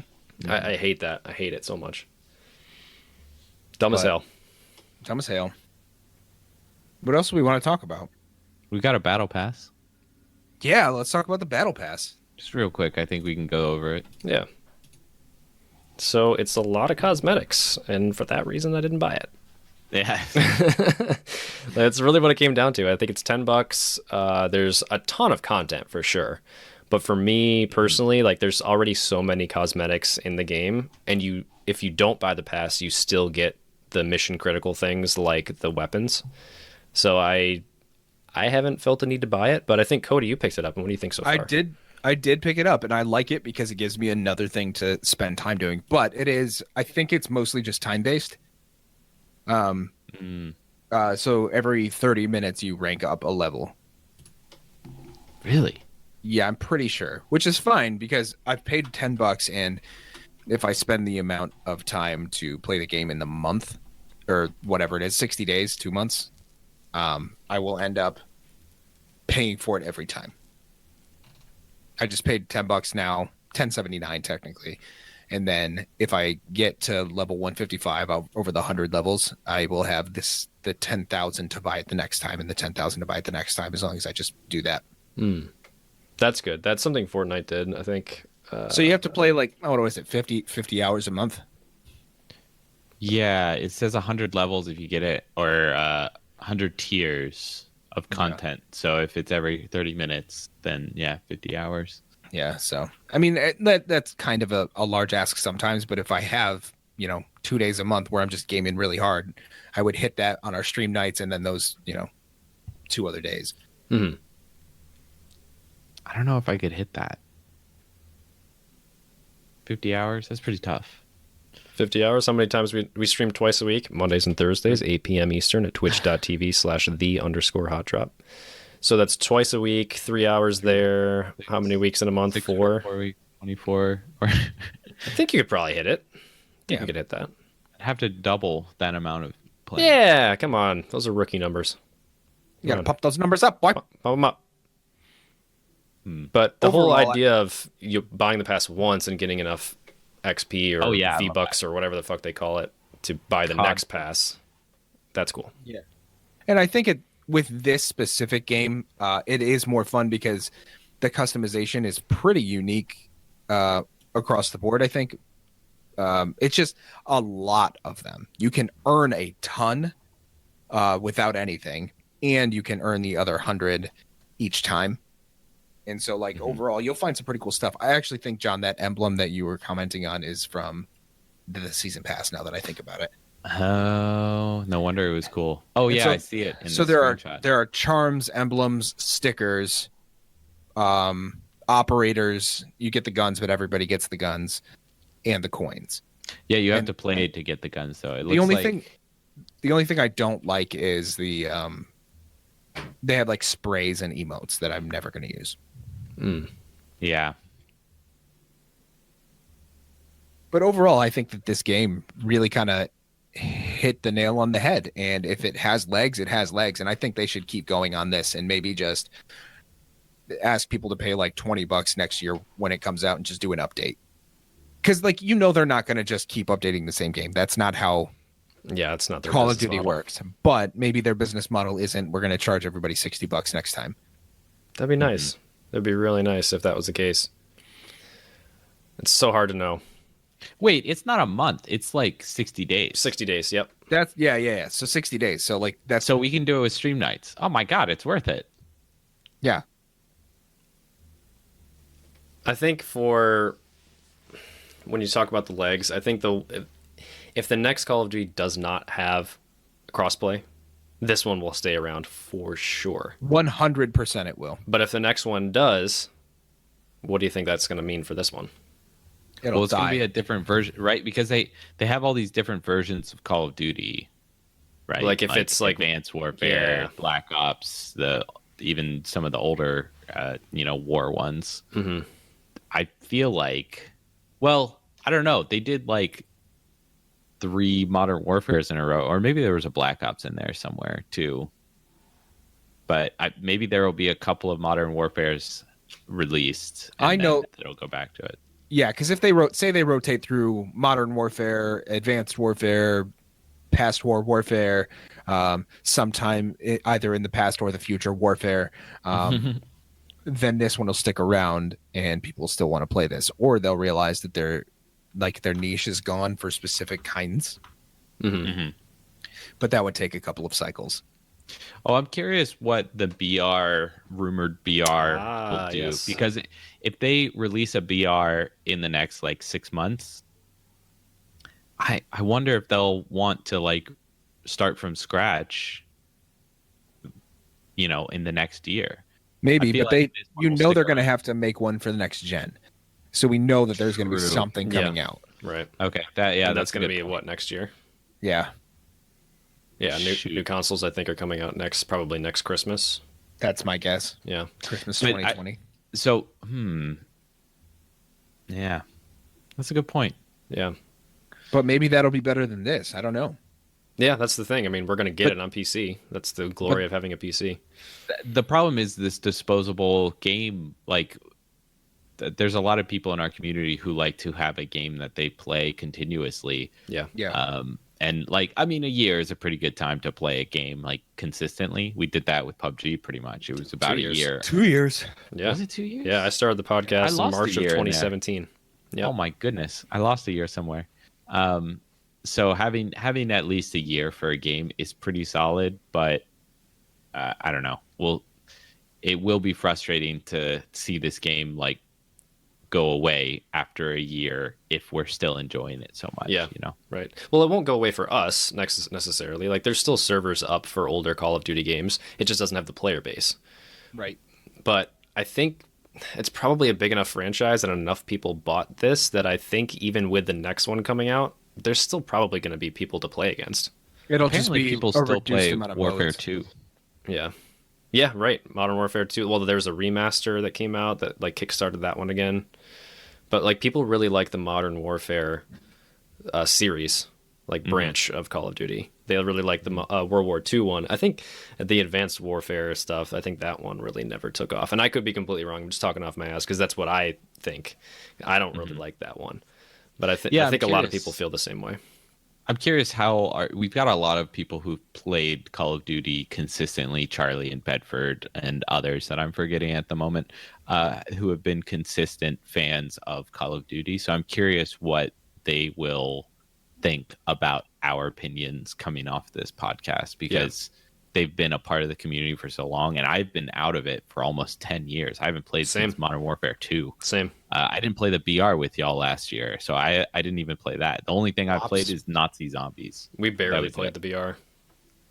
I hate that. I hate it so much. Dumb as hell. Dumb as hell. What else do we want to talk about? We got a battle pass. Yeah, let's talk about the battle pass. Just real quick, I think we can go over it. Yeah. So it's a lot of cosmetics, and for that reason, I didn't buy it. Yeah. That's really what it came down to. I think it's $10. There's a ton of content for sure. But for me personally, like there's already so many cosmetics in the game, and if you don't buy the pass, you still get the mission critical things like the weapons. So I haven't felt the need to buy it, but I think Cody, you picked it up, and what do you think so far? I did pick it up, and I like it because it gives me another thing to spend time doing. But I think it's mostly just time based. So every 30 minutes you rank up a level. Really? Yeah, I'm pretty sure, which is fine because I've paid $10, and if I spend the amount of time to play the game in the month or whatever it is, 60 days, 2 months, I will end up paying for it every time. I just paid $10 now, $10.79 technically. And then if I get to level 155 over the 100 levels, I will have the 10,000 to buy it the next time and the 10,000 to buy it the next time, as long as I just do that. That's good. That's something Fortnite did, I think. So you have to play like, what was it, 50 hours a month? Yeah, it says 100 levels if you get it, or 100 tiers of content. Yeah. So if it's every 30 minutes, then 50 hours. Yeah, so I mean that's kind of a large ask sometimes, but if I have 2 days a month where I'm just gaming really hard, I would hit that on our stream nights and then those 2 other days. Mm-hmm. I don't know if I could hit that. 50 hours? That's pretty tough. 50 hours? How many times we stream twice a week? Mondays and Thursdays, 8 p.m. Eastern at twitch.tv/the_HOTDROP. So that's twice a week, 3 hours there. How many weeks in a month? 4? 4 weeks, 24. I think you could probably hit it. You could hit that. I'd have to double that amount of play. Yeah, come on. Those are rookie numbers. You got to pop those numbers up, boy. Pop them up. But the whole idea of you buying the pass once and getting enough XP or V-Bucks or whatever the fuck they call it to buy the next pass, that's cool. Yeah. And I think with this specific game, it is more fun because the customization is pretty unique across the board. I think it's just a lot of them. You can earn a ton without anything, and you can earn the other 100 each time. And so, like, overall, you'll find some pretty cool stuff. I actually think, John, that emblem that you were commenting on is from the season pass, now that I think about it. Oh, no wonder it was cool. Oh, yeah, I see it. So there are charms, emblems, stickers, operators. You get the guns, but everybody gets the guns and the coins. Yeah, you have to play to get the guns, though. It looks the only thing I don't like is they have like sprays and emotes that I'm never going to use. Yeah. But overall, I think that this game really kind of hit the nail on the head. And if it has legs, it has legs. And I think they should keep going on this and maybe just ask people to pay like $20 next year when it comes out and just do an update. Because, like, they're not going to just keep updating the same game. That's not how it's not their Call of Duty works. But maybe their business model isn't, we're going to charge everybody $60 next time. That'd be nice. That'd be really nice if that was the case. It's so hard to know. Wait, it's not a month. It's like 60 days. 60 days, yep. That's yeah. So 60 days. So like that's so we can do it with stream nights. Oh my god, it's worth it. Yeah. I think for when you talk about the legs, I think if the next Call of Duty does not have crossplay, this one will stay around for sure. 100% it will. But if the next one does, what do you think that's going to mean for this one? It's going to be a different version, right? Because they have all these different versions of Call of Duty, right? Like if it's like Advanced Warfare, Black Ops, even some of the older, war ones. Mm-hmm. I feel like, well, I don't know. They did like 3 Modern Warfares in a row, or maybe there was a Black Ops in there somewhere too. But maybe there will be a couple of Modern Warfares released. I know it'll go back to it. Yeah, because if they rotate through Modern Warfare, Advanced Warfare, Past War Warfare, sometime either in the past or the future warfare, then this one will stick around and people will still want to play this, or they'll realize that their niche is gone for specific kinds. Mm-hmm. But that would take a couple of cycles. Oh, I'm curious what the rumored BR will do. Yes. Because if they release a BR in the next like 6 months, I wonder if they'll want to like start from scratch, in the next year. Maybe, but they're going to have to make one for the next gen. So we know that there's going to be something coming out. Right. Okay. That's going to be what, next year? Yeah. Yeah, new consoles I think are coming out probably next Christmas. That's my guess. Yeah. Christmas 2020. Yeah. That's a good point. Yeah. But maybe that'll be better than this. I don't know. Yeah, that's the thing. I mean, we're going to get it on PC. That's the glory of having a PC. The problem is this disposable game, like there's a lot of people in our community who like to have a game that they play continuously. Yeah. Yeah. And a year is a pretty good time to play a game like consistently. We did that with PUBG pretty much. It was about a year. 2 years. Yeah. Was it 2 years? Yeah, I started the podcast in March of 2017. Yeah. Oh my goodness. I lost a year somewhere. So having at least a year for a game is pretty solid, but I don't know. It will be frustrating to see this game like go away after a year if we're still enjoying it so much. Yeah, right. Well, it won't go away for us necessarily. Like there's still servers up for older Call of Duty games. It just doesn't have the player base. Right. But I think it's probably a big enough franchise and enough people bought this that I think even with the next one coming out, there's still probably going to be people to play against. It'll just be people still play Warfare 2. Yeah. Yeah, right. Modern Warfare 2. Well, there was a remaster that came out that like kickstarted that one again. But like people really like the Modern Warfare series, like branch of Call of Duty. They really like the World War II one. I think the Advanced Warfare stuff, I think that one really never took off. And I could be completely wrong. I'm just talking off my ass because that's what I think. I don't really like that one. But I think a lot of people feel the same way. I'm curious we've got a lot of people who've played Call of Duty consistently, Charlie and Bedford and others that I'm forgetting at the moment, who have been consistent fans of Call of Duty. So I'm curious what they will think about our opinions coming off this podcast, because they've been a part of the community for so long, and I've been out of it for almost 10 years. I haven't played since Modern Warfare 2. Same. I didn't play the BR with y'all last year, so I didn't even play that. The only thing I've played is Nazi Zombies. We barely played the BR.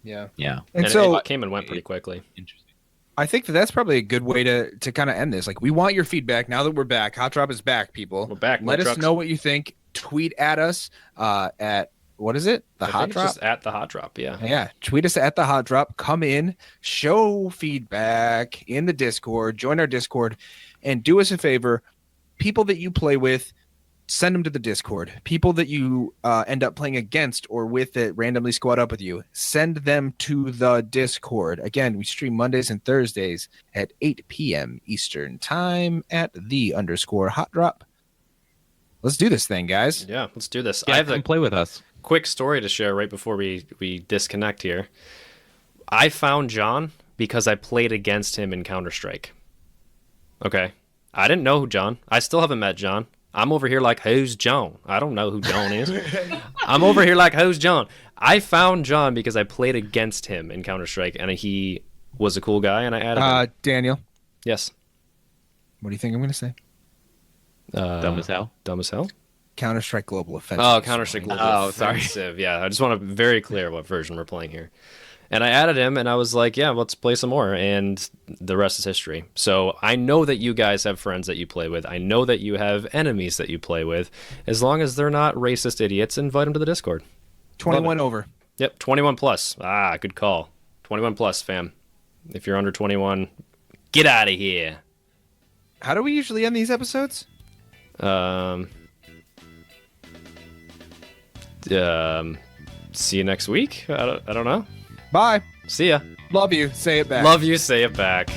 Yeah. And so it came and went pretty quickly. Interesting. I think that's probably a good way to kind of end this. Like, we want your feedback now that we're back. Hot Drop is back, people. We're back. Let us know what you think. Tweet at us at, what is it? The Hot Drop? Just at the Hot Drop, yeah. Yeah. Tweet us at the Hot Drop. Come in, show feedback in the Discord, join our Discord, and do us a favor. People that you play with, send them to the Discord. People that you end up playing against or with that randomly squad up with you, send them to the Discord. Again, we stream Mondays and Thursdays at 8 p.m. Eastern time at _Hot Drop. Let's do this thing, guys. Yeah, let's do this. Yeah, I have come play with us. Quick story to share right before we disconnect here. I found John because I played against him in Counter-Strike. Okay. I didn't know who John. I still haven't met John. I'm over here like, who's John? I don't know who John is. I'm over here like, who's John? I found John because I played against him in Counter-Strike, and he was a cool guy, and I added him. Daniel, Yes. what do you think I'm going to say? Dumb as hell. Dumb as hell? Counter-Strike Global Offensive. Oh, Counter-Strike Global Offensive. Yeah, I just want to be very clear what version we're playing here. And I added him, and I was like, yeah, let's play some more. And the rest is history. So I know that you guys have friends that you play with. I know that you have enemies that you play with. As long as they're not racist idiots, invite them to the Discord. 21 over. Yep, 21 plus. Ah, good call. 21 plus, fam. If you're under 21, get out of here. How do we usually end these episodes? See you next week? I don't know. Bye. See ya. Love you. Say it back. Love you, say it back.